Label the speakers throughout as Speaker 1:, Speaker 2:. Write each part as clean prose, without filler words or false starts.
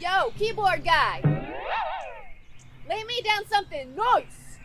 Speaker 1: Yo, keyboard guy! Lay me down something nice!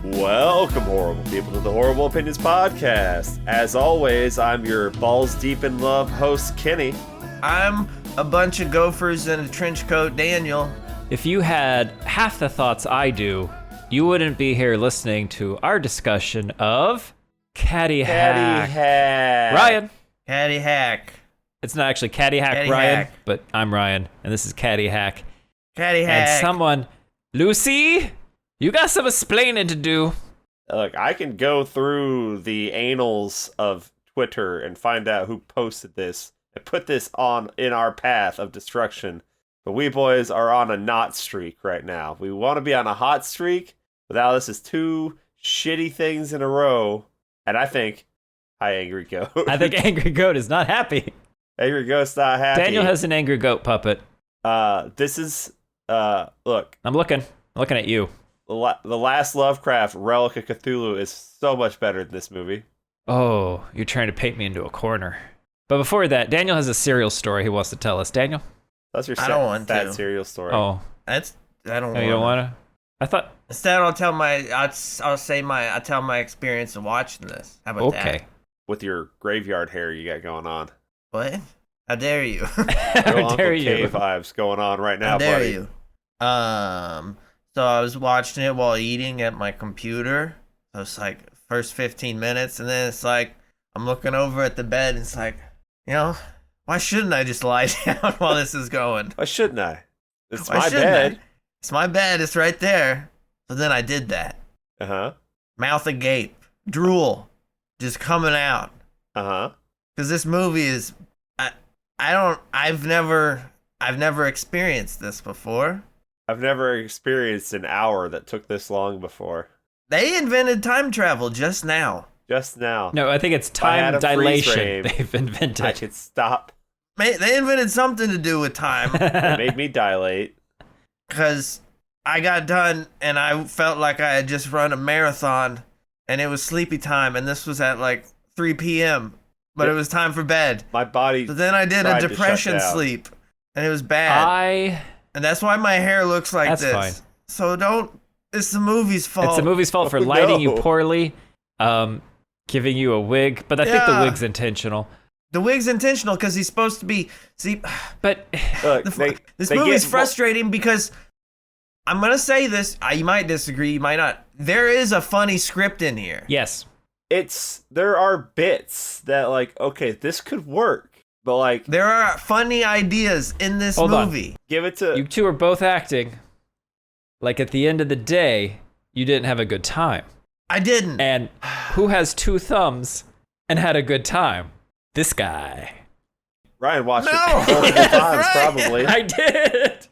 Speaker 2: Welcome, horrible people, to the Horrorble Opinions podcast. As always, I'm your balls deep in love host, Kenny.
Speaker 3: I'm a bunch of gophers in a trench coat, Daniel.
Speaker 4: If you had half the thoughts I do, you wouldn't be here listening to our discussion of Caddy Hack. Ryan.
Speaker 3: Caddy Hack.
Speaker 4: It's not actually Caddy Hack
Speaker 3: Caddy
Speaker 4: Ryan,
Speaker 3: Hack.
Speaker 4: but I'm Ryan, and this is Caddy Hack.
Speaker 3: Caddy Hack.
Speaker 4: And someone, Lucy, you got some explaining to do.
Speaker 2: Look, I can go through the annals of Twitter and find out who posted this and put this on in our path of destruction. But we boys are on a not streak right now. We want to be on a hot streak, but now this is two shitty things in a row. And I think, hi, Angry Goat.
Speaker 4: I think Angry Goat is not happy.
Speaker 2: Angry Goat's not happy.
Speaker 4: Daniel has an Angry Goat puppet.
Speaker 2: This is, look.
Speaker 4: I'm looking at you.
Speaker 2: The last Lovecraft, Relic of Cthulhu, is so much better than this movie.
Speaker 4: Oh, you're trying to paint me into a corner. But before that, Daniel has a cereal story he wants to tell us. Daniel?
Speaker 2: That's your
Speaker 3: I don't want
Speaker 2: sad
Speaker 3: to.
Speaker 2: cereal story.
Speaker 4: Oh.
Speaker 3: I don't
Speaker 4: No, you don't want to? I thought...
Speaker 3: Instead, I'll tell my experience of watching this. How about that?
Speaker 4: Okay.
Speaker 2: With your graveyard hair you got going on.
Speaker 3: What? How dare you?
Speaker 2: Real
Speaker 4: How dare
Speaker 2: Uncle K
Speaker 4: you?
Speaker 2: vibes going on right now,
Speaker 3: How dare
Speaker 2: buddy.
Speaker 3: you? So I was watching it while eating at my computer. So it's like first 15 minutes, and then it's like I'm looking over at the bed, and it's like, you know, why shouldn't I just lie down while this is going?
Speaker 2: Why shouldn't I? It's
Speaker 3: Why
Speaker 2: my
Speaker 3: shouldn't
Speaker 2: bed.
Speaker 3: I? It's my bed. It's right there. So then I did that.
Speaker 2: Uh-huh.
Speaker 3: Mouth agape, drool, just coming out.
Speaker 2: Uh-huh.
Speaker 3: Because this movie is, I've never experienced this before.
Speaker 2: I've never experienced an hour that took this long before.
Speaker 3: They invented time travel just now.
Speaker 2: Just now.
Speaker 4: No, I think it's
Speaker 2: I had
Speaker 4: time
Speaker 2: a freeze
Speaker 4: dilation
Speaker 2: frame.
Speaker 4: they've invented.
Speaker 2: I could stop.
Speaker 3: They invented something to do with time.
Speaker 2: It made me dilate.
Speaker 3: Because I got done and I felt like I had just run a marathon and it was sleepy time, and this was at like 3 p.m. But it was time for bed.
Speaker 2: My body
Speaker 3: So then I did
Speaker 2: tried
Speaker 3: a
Speaker 2: to
Speaker 3: depression
Speaker 2: shut down.
Speaker 3: sleep, and it was bad. And that's why my hair looks like
Speaker 4: That's
Speaker 3: this.
Speaker 4: fine.
Speaker 3: So it's the movie's fault.
Speaker 4: It's the movie's fault for
Speaker 2: Oh,
Speaker 4: lighting you
Speaker 2: no.
Speaker 4: poorly, giving you a wig, but I think the
Speaker 3: Yeah.
Speaker 4: wig's intentional.
Speaker 3: The wig's intentional because he's supposed to be. See,
Speaker 4: But
Speaker 2: Look,
Speaker 3: this
Speaker 2: they
Speaker 3: movie's
Speaker 2: get-
Speaker 3: frustrating because I'm gonna say this. You might disagree, you might not. There is a funny script in here.
Speaker 4: Yes.
Speaker 2: There are bits that like, okay, this could work, but like
Speaker 3: There are funny ideas in this movie.
Speaker 2: give it to
Speaker 4: You two are both acting like at the end of the day, you didn't have a good time.
Speaker 3: I didn't.
Speaker 4: And who has 2 thumbs and had a good time? This guy.
Speaker 2: Ryan watched it
Speaker 3: No!
Speaker 2: multiple
Speaker 3: That's
Speaker 2: times,
Speaker 3: right.
Speaker 2: probably.
Speaker 4: I did.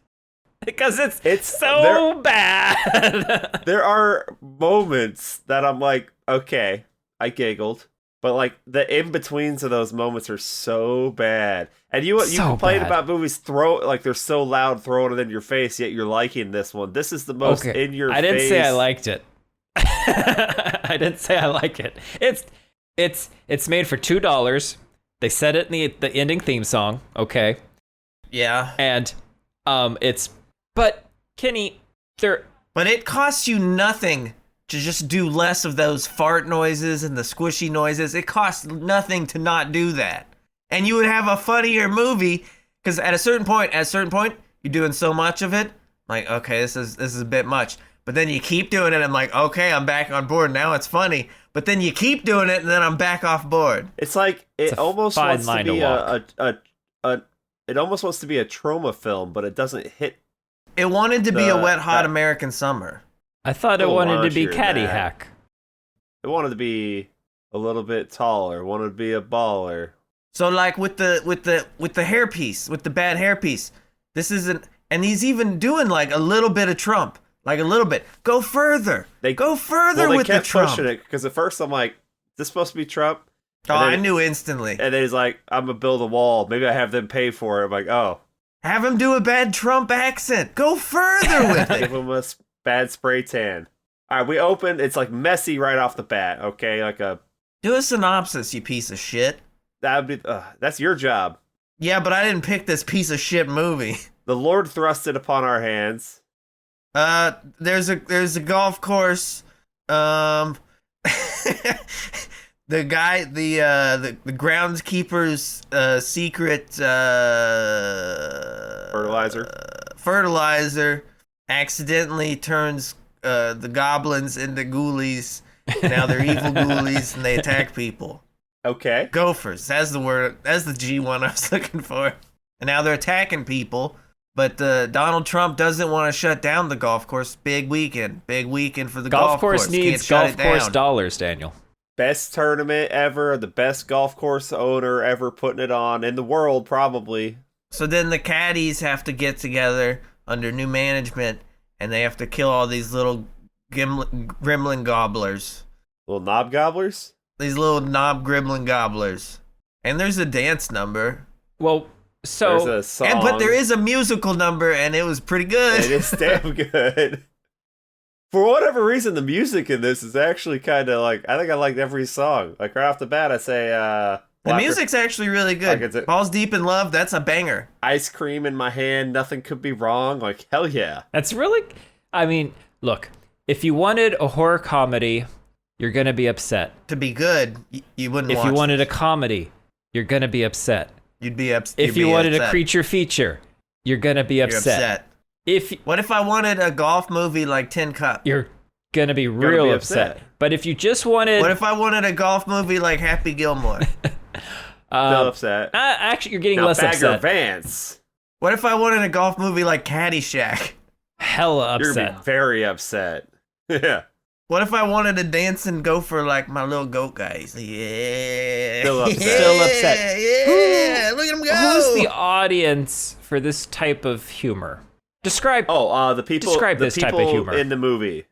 Speaker 4: Because it's so bad.
Speaker 2: There are moments that I'm like, okay, I giggled. But like the in-betweens of those moments are so bad. And you
Speaker 4: So
Speaker 2: complain
Speaker 4: bad.
Speaker 2: about movies they're so loud throwing it in your face, yet you're liking this one. This is the most in your face.
Speaker 4: I didn't say I liked it. I didn't say I like it. It's made for $2. They said it in the ending theme song, okay?
Speaker 3: Yeah.
Speaker 4: And but Kenny,
Speaker 3: But it costs you nothing to just do less of those fart noises and the squishy noises. It costs nothing to not do that. And you would have a funnier movie, because at a certain point, you're doing so much of it, like, okay, this is a bit much. But then you keep doing it, I'm like, okay, I'm back on board, now it's funny. But then you keep doing it, and then I'm back off board.
Speaker 2: It's like it
Speaker 4: a
Speaker 2: almost
Speaker 4: fine
Speaker 2: wants to
Speaker 4: line to
Speaker 2: be
Speaker 4: walk.
Speaker 2: it almost wants to be a trauma film, but it doesn't hit.
Speaker 3: It wanted to be a wet, hot
Speaker 2: that-
Speaker 3: American summer.
Speaker 4: I thought it
Speaker 2: Oh,
Speaker 4: wanted to be
Speaker 2: raunchier than
Speaker 4: Caddy
Speaker 2: that.
Speaker 4: Hack.
Speaker 2: It wanted to be a little bit taller. Wanted to be a baller.
Speaker 3: So like with the hairpiece, with the bad hairpiece, this isn't, and he's even doing like a little bit of Trump, like a little bit. Go further. Go further
Speaker 2: Well, they
Speaker 3: with the
Speaker 2: kept
Speaker 3: Trump.
Speaker 2: pushing it because at first I'm like, "Is this supposed to be Trump?"
Speaker 3: Oh,
Speaker 2: And then
Speaker 3: I knew instantly.
Speaker 2: And then he's like, "I'm gonna build a wall. Maybe I have them pay for it." I'm like, "Oh,
Speaker 3: Have him do a bad Trump accent. Go further with
Speaker 2: give
Speaker 3: it.
Speaker 2: him a bad spray tan." All right, we opened. It's like messy right off the bat. Okay, like
Speaker 3: Do a synopsis, you piece of shit.
Speaker 2: that'd be that's your job.
Speaker 3: Yeah, but I didn't pick this piece of shit movie.
Speaker 2: The Lord thrust it upon our hands.
Speaker 3: There's a golf course. The guy, the groundskeeper's secret fertilizer accidentally turns the goblins into ghoulies. Now they're evil ghoulies and they attack people.
Speaker 2: Okay.
Speaker 3: Gophers. That's the word. That's the G one I was looking for. And now they're attacking people. But Donald Trump doesn't want to shut down the golf course. Big weekend for the golf course.
Speaker 4: Needs
Speaker 3: Can't
Speaker 4: golf
Speaker 3: shut it
Speaker 4: course
Speaker 3: down.
Speaker 4: dollars, Daniel.
Speaker 2: Best tournament ever. The best golf course owner ever putting it on in the world, probably.
Speaker 3: So then the caddies have to get together under new management, and they have to kill all these little gremlin gobblers.
Speaker 2: Little knob gobblers.
Speaker 3: These little knob gremlin gobblers. And there's a dance number.
Speaker 4: Well,
Speaker 2: There's
Speaker 4: so
Speaker 2: a song.
Speaker 3: But there is a musical number, and it was pretty good.
Speaker 2: It is damn good. For whatever reason, the music in this is actually kind of like, I think I liked every song. Like right off the bat, I say,
Speaker 3: The music's actually really good.
Speaker 2: Like,
Speaker 3: Balls Deep in Love, that's a banger.
Speaker 2: Ice cream in my hand, nothing could be wrong. Like, hell yeah.
Speaker 4: that's really, I mean, look, if you wanted a horror comedy, you're going to be upset.
Speaker 3: To be good, you wouldn't
Speaker 4: If
Speaker 3: watch
Speaker 4: you
Speaker 3: it.
Speaker 4: wanted a comedy, you're going to be upset.
Speaker 3: You'd be upset.
Speaker 4: If you wanted a creature feature, you're going to be
Speaker 3: you're
Speaker 4: upset.
Speaker 3: What if I wanted a golf movie like Tin Cup?
Speaker 4: You're going to be real
Speaker 2: be
Speaker 4: upset.
Speaker 2: upset.
Speaker 4: But if you just wanted...
Speaker 3: What if I wanted a golf movie like Happy Gilmore?
Speaker 2: Still upset.
Speaker 4: Actually, you're getting
Speaker 2: Now,
Speaker 4: less
Speaker 2: Bagger
Speaker 4: upset.
Speaker 2: Vance.
Speaker 3: What if I wanted a golf movie like Caddyshack?
Speaker 4: Hella
Speaker 2: You're gonna
Speaker 4: upset.
Speaker 2: be very upset. Yeah.
Speaker 3: What if I wanted a dancing gopher like my little goat guys? Yeah.
Speaker 2: Still upset.
Speaker 4: Still upset.
Speaker 3: Yeah. Look at him go.
Speaker 4: Who's the audience for this type of humor? Describe...
Speaker 2: The people.
Speaker 4: Describe
Speaker 2: the
Speaker 4: this type of
Speaker 2: people
Speaker 4: humor.
Speaker 2: in the movie.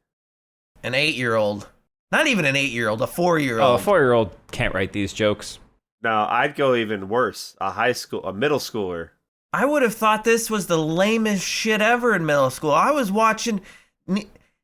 Speaker 3: An 8-year-old. Not even an 8-year-old, a
Speaker 4: Oh,
Speaker 3: 4-year-old.
Speaker 4: a 4-year-old can't write these jokes.
Speaker 2: No, I'd go even worse. A middle schooler.
Speaker 3: I would have thought this was the lamest shit ever in middle school. I was watching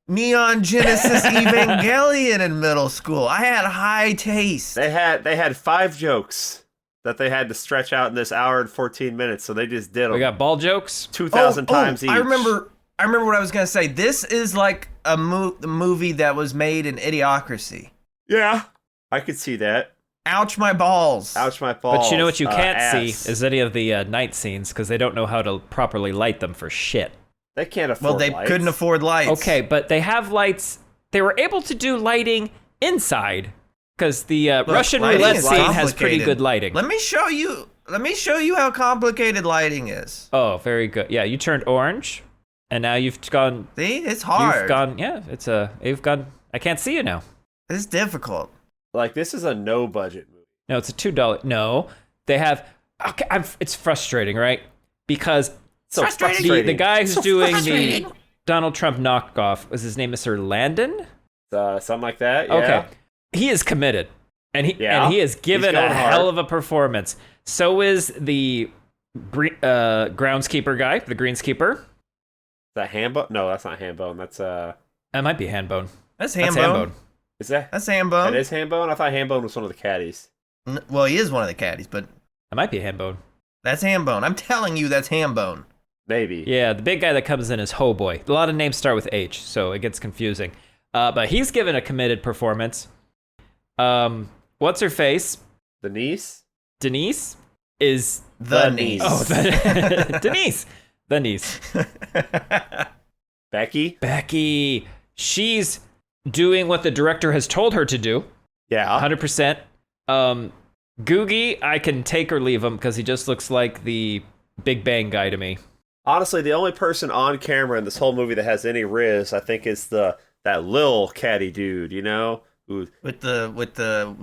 Speaker 3: Neon Genesis Evangelion in middle school. I had high taste.
Speaker 2: They had 5 jokes that they had to stretch out in this hour and 14 minutes, so they just did them
Speaker 4: We got ball jokes.
Speaker 2: 2,000 times each.
Speaker 3: I remember what I was gonna say. This is like a movie that was made in Idiocracy.
Speaker 2: Yeah, I could see that.
Speaker 3: Ouch my balls.
Speaker 2: Ouch my balls.
Speaker 4: But you know what you can't
Speaker 2: ass.
Speaker 4: see is any of the night scenes because they don't know how to properly light them for shit.
Speaker 2: They can't afford
Speaker 3: Well, they
Speaker 2: lights.
Speaker 3: couldn't afford lights.
Speaker 4: Okay, but they have lights. They were able to do lighting inside because the Russian
Speaker 3: lighting
Speaker 4: roulette
Speaker 3: is
Speaker 4: scene has pretty
Speaker 3: complicated.
Speaker 4: good lighting.
Speaker 3: Let me show you how complicated lighting is.
Speaker 4: Oh, very good. Yeah, you turned orange, and now you've gone.
Speaker 3: See, it's hard.
Speaker 4: You've gone. Yeah, you've gone. I can't see you now.
Speaker 3: It's difficult.
Speaker 2: Like, this is a no-budget movie.
Speaker 4: No, it's a $2. No, they have. Okay, it's frustrating, right? Because
Speaker 2: So
Speaker 3: frustrating.
Speaker 4: the guy who's doing
Speaker 3: frustrating.
Speaker 4: the Donald Trump knockoff was his name, Mr. Landon.
Speaker 2: Something like that, yeah.
Speaker 4: Okay, he is committed, and he has given
Speaker 2: He's
Speaker 4: a
Speaker 2: going hard.
Speaker 4: hell of a performance. So is the groundskeeper guy, the greenskeeper.
Speaker 2: Is that Hambone? No, that's not Hambone. That's
Speaker 4: That might be Handbone.
Speaker 3: That's
Speaker 4: That's
Speaker 3: Hambone.
Speaker 2: is that?
Speaker 3: That's Hambone.
Speaker 2: That is Hambone. I thought Hambone was one of the caddies.
Speaker 3: Well, he is one of the caddies, but
Speaker 4: That might be Handbone.
Speaker 3: that's Hambone. I'm telling you, that's Hambone.
Speaker 2: Maybe.
Speaker 4: Yeah, the big guy that comes in is Ho Boy. A lot of names start with H, so it gets confusing. But he's given a committed performance. What's her face?
Speaker 2: Denise.
Speaker 4: Denise is
Speaker 3: The
Speaker 2: niece.
Speaker 3: niece.
Speaker 4: oh Denise. The niece.
Speaker 2: Becky.
Speaker 4: Becky. She's doing what the director has told her to do.
Speaker 2: Yeah.
Speaker 4: 100%. Googie, I can take or leave him because he just looks like the Big Bang guy to me.
Speaker 2: Honestly, the only person on camera in this whole movie that has any riz, I think, is that Lil caddy dude. You know, who
Speaker 3: with the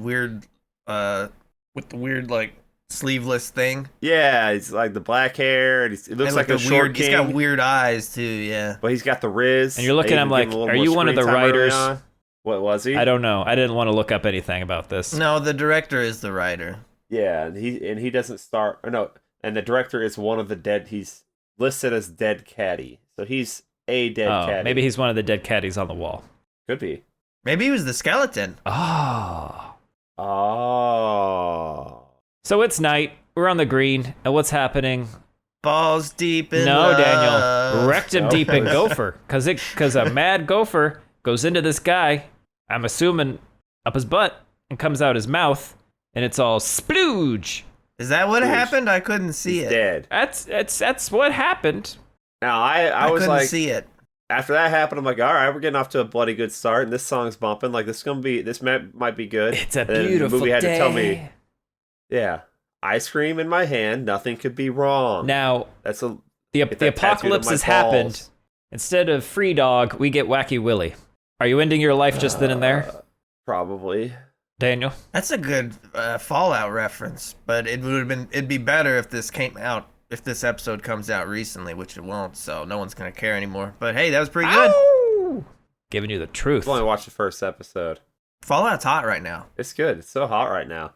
Speaker 3: weird like sleeveless thing.
Speaker 2: yeah, he's like the black hair, and he looks
Speaker 3: And
Speaker 2: like
Speaker 3: with
Speaker 2: a
Speaker 3: the
Speaker 2: short
Speaker 3: weird,
Speaker 2: king.
Speaker 3: He's got weird eyes too. Yeah.
Speaker 2: But he's got the riz.
Speaker 4: And you're looking
Speaker 2: They
Speaker 4: at him
Speaker 2: even give
Speaker 4: like,
Speaker 2: a little
Speaker 4: are
Speaker 2: more
Speaker 4: you one of
Speaker 2: screen
Speaker 4: the
Speaker 2: time early
Speaker 4: writers?
Speaker 2: on. What was he?
Speaker 4: I don't know. I didn't want to look up anything about this.
Speaker 3: No, the director is the writer.
Speaker 2: Yeah, and he doesn't start. Or no, and the director is one of the dead. He's listed as dead caddy, so he's a dead caddy.
Speaker 4: Maybe he's one of the dead caddies on the wall.
Speaker 2: Could be.
Speaker 3: Maybe he was the skeleton.
Speaker 4: Oh.
Speaker 2: Oh.
Speaker 4: So it's night. We're on the green. And what's happening?
Speaker 3: Balls deep in
Speaker 4: No,
Speaker 3: love.
Speaker 4: Daniel. Rectum deep in
Speaker 2: Gophers.
Speaker 4: gopher. Because a mad gopher goes into this guy, I'm assuming up his butt, and comes out his mouth, and it's all splooge.
Speaker 3: Is that what
Speaker 2: He's-
Speaker 3: happened? I couldn't see
Speaker 2: He's
Speaker 3: it.
Speaker 2: dead.
Speaker 4: That's what happened.
Speaker 2: Now I was
Speaker 3: couldn't
Speaker 2: like,
Speaker 3: see it.
Speaker 2: after that happened, I'm like, all right, we're getting off to a bloody good start, and this song's bumping. Like, this might be good.
Speaker 4: It's a
Speaker 2: And then
Speaker 4: beautiful
Speaker 2: the movie had
Speaker 4: day.
Speaker 2: to tell me, yeah, ice cream in my hand, nothing could be wrong.
Speaker 4: Now,
Speaker 2: That's a
Speaker 4: the
Speaker 2: Get that tattooed on
Speaker 4: apocalypse
Speaker 2: my
Speaker 4: has happened.
Speaker 2: balls.
Speaker 4: Instead of Free Dog, we get Wacky Willie. Are you ending your life just then and there,
Speaker 2: probably.
Speaker 4: Daniel?
Speaker 3: That's a good Fallout reference, but it'd be better if this episode comes out recently, which it won't, so no one's gonna care anymore. But hey, that was pretty good.
Speaker 4: Ow! Giving you the truth.
Speaker 2: I've only watched the first episode.
Speaker 3: Fallout's hot right now.
Speaker 2: It's good. It's so hot right now.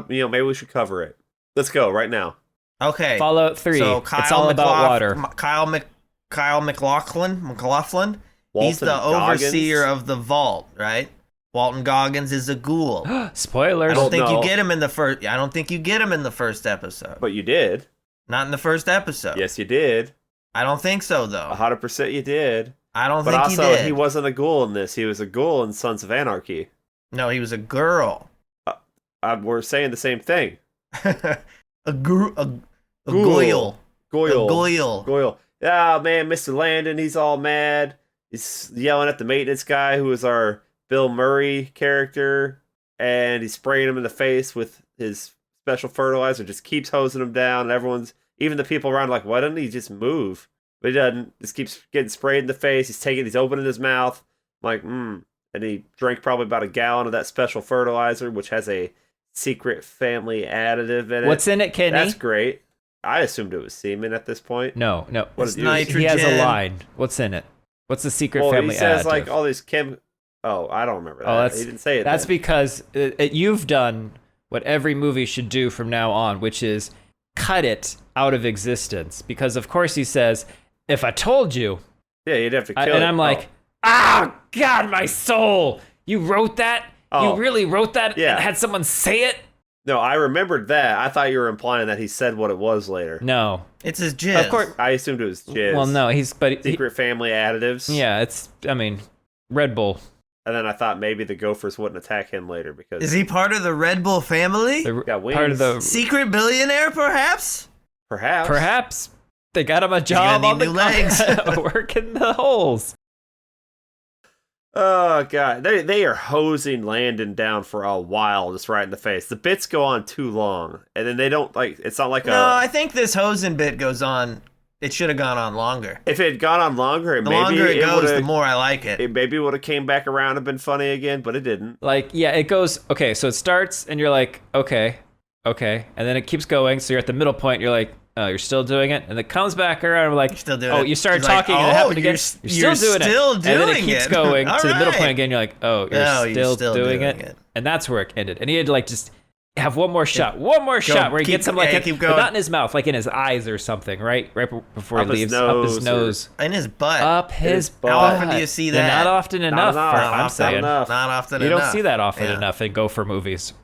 Speaker 2: Maybe we should cover it. Let's go right now.
Speaker 3: Okay.
Speaker 4: Fallout 3.
Speaker 3: So
Speaker 4: It's all about water.
Speaker 3: Kyle McLaughlin. He's
Speaker 2: Walton
Speaker 3: the overseer
Speaker 2: Goggins?
Speaker 3: of the vault, right? Walton Goggins is a ghoul. I
Speaker 4: Spoilers.
Speaker 3: don't think
Speaker 2: No.
Speaker 3: you get him in the first. I don't think you get him in the first episode.
Speaker 2: But you did.
Speaker 3: Not in the first episode.
Speaker 2: Yes, you did.
Speaker 3: I don't think so though.
Speaker 2: 100% you did.
Speaker 3: I don't
Speaker 2: But
Speaker 3: think
Speaker 2: also,
Speaker 3: he did.
Speaker 2: he wasn't a ghoul in this. He was a ghoul in Sons of Anarchy.
Speaker 3: No, he was a girl.
Speaker 2: We're saying the same thing.
Speaker 3: a
Speaker 2: Ghoul.
Speaker 3: goyle.
Speaker 2: Goyle.
Speaker 3: A goyle.
Speaker 2: Goyle. Ah, man, Mr. Landon, he's all mad. He's yelling at the maintenance guy who is our Bill Murray character, and he's spraying him in the face with his special fertilizer, just keeps hosing him down, and even the people around are like, why doesn't he just move? But he doesn't, just keeps getting sprayed in the face, he's opening his mouth, I'm like, and he drank probably about a gallon of that special fertilizer, which has a secret family additive in it.
Speaker 4: What's in it, Kenny?
Speaker 2: That's great. I assumed it was semen at this point.
Speaker 4: No.
Speaker 2: What
Speaker 3: It's
Speaker 2: is it?
Speaker 3: nitrogen.
Speaker 4: He has a line. What's in it? What's the secret
Speaker 2: Well,
Speaker 4: family
Speaker 2: he says
Speaker 4: additive?
Speaker 2: like all these Oh, I don't remember that.
Speaker 4: Oh, that's-
Speaker 2: he didn't say it.
Speaker 4: That's
Speaker 2: then.
Speaker 4: because you've done what every movie should do from now on, which is cut it out of existence. Because of course he says, "If I told you,"
Speaker 2: Yeah, you'd have to kill
Speaker 4: and
Speaker 2: it.
Speaker 4: I'm like, "Ah, God, my soul! You wrote that?
Speaker 2: Oh.
Speaker 4: You really wrote that?
Speaker 2: Yeah.
Speaker 4: And had someone say it?"
Speaker 2: No, I remembered that. I thought you were implying that he said what it was later.
Speaker 4: No,
Speaker 3: It's his jizz.
Speaker 4: of course.
Speaker 2: I assumed it was jizz.
Speaker 4: Well, no,
Speaker 2: Secret family additives.
Speaker 4: yeah, it's. I mean, Red Bull.
Speaker 2: And then I thought maybe the Gophers wouldn't attack him later because
Speaker 3: Is he part of the Red Bull family?
Speaker 4: The,
Speaker 2: got wings.
Speaker 4: part of the
Speaker 3: Secret billionaire, perhaps?
Speaker 2: perhaps.
Speaker 4: perhaps They got him a job on the
Speaker 3: new legs.
Speaker 4: working the holes.
Speaker 2: Oh god, they are hosing Landon down for a while, just right in the face. The bits go on too long, and then they don't like. It's not like
Speaker 3: No, I think this hosing bit goes on. It should have gone on longer.
Speaker 2: If it had gone on longer,
Speaker 3: The longer it goes, the more I like it.
Speaker 2: It maybe would have came back around and been funny again, but it didn't.
Speaker 4: Like, yeah, it goes, okay, so it starts, and you're like, okay, and then it keeps going, so you're at the middle point, you're like, oh, you're still doing it, and it comes back around, and we're like,
Speaker 3: still doing
Speaker 4: oh,
Speaker 3: it.
Speaker 4: you started
Speaker 3: He's like,
Speaker 4: talking, and it happened again,
Speaker 3: you're
Speaker 4: still doing it.
Speaker 3: still
Speaker 4: And then it
Speaker 3: doing
Speaker 4: keeps
Speaker 3: it.
Speaker 4: going
Speaker 3: All
Speaker 4: to the middle
Speaker 3: right.
Speaker 4: point again, you're like, oh, you're still doing it. And that's where it ended. And he had to, like, just have one more shot where he gets him, like,
Speaker 3: keep
Speaker 4: but
Speaker 3: going.
Speaker 4: not in his mouth, like in his eyes or something, right before he leaves, up his nose.
Speaker 3: In his butt.
Speaker 4: Up his butt.
Speaker 3: How often do you see that?
Speaker 4: Not often enough, I'm saying.
Speaker 3: Not often
Speaker 4: You
Speaker 3: enough.
Speaker 4: don't see that often enough in Gopher movies.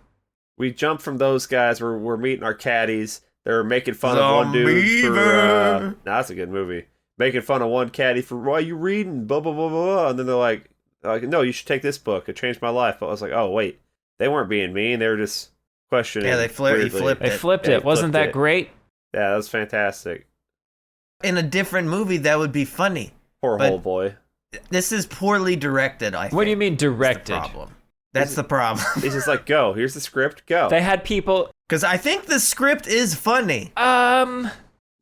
Speaker 2: We jump from those guys. We're meeting our caddies. They're making fun of one dude for. That's a good movie. Making fun of one caddy for why are you reading? Blah blah blah blah. And then they're like, no, you should take this book. It changed my life. But I was like, oh wait, they weren't being mean. They were just questioning.
Speaker 3: Yeah, he flipped it.
Speaker 4: Wasn't that great?
Speaker 2: Yeah, that was fantastic.
Speaker 3: In a different movie, that would be funny.
Speaker 2: Poor
Speaker 3: But-
Speaker 2: whole boy.
Speaker 3: This is poorly directed, I think.
Speaker 4: What do you mean directed?
Speaker 3: That's the problem.
Speaker 2: He's just like, go. Here's the script. Go.
Speaker 4: They had people.
Speaker 3: Because I think the script is funny.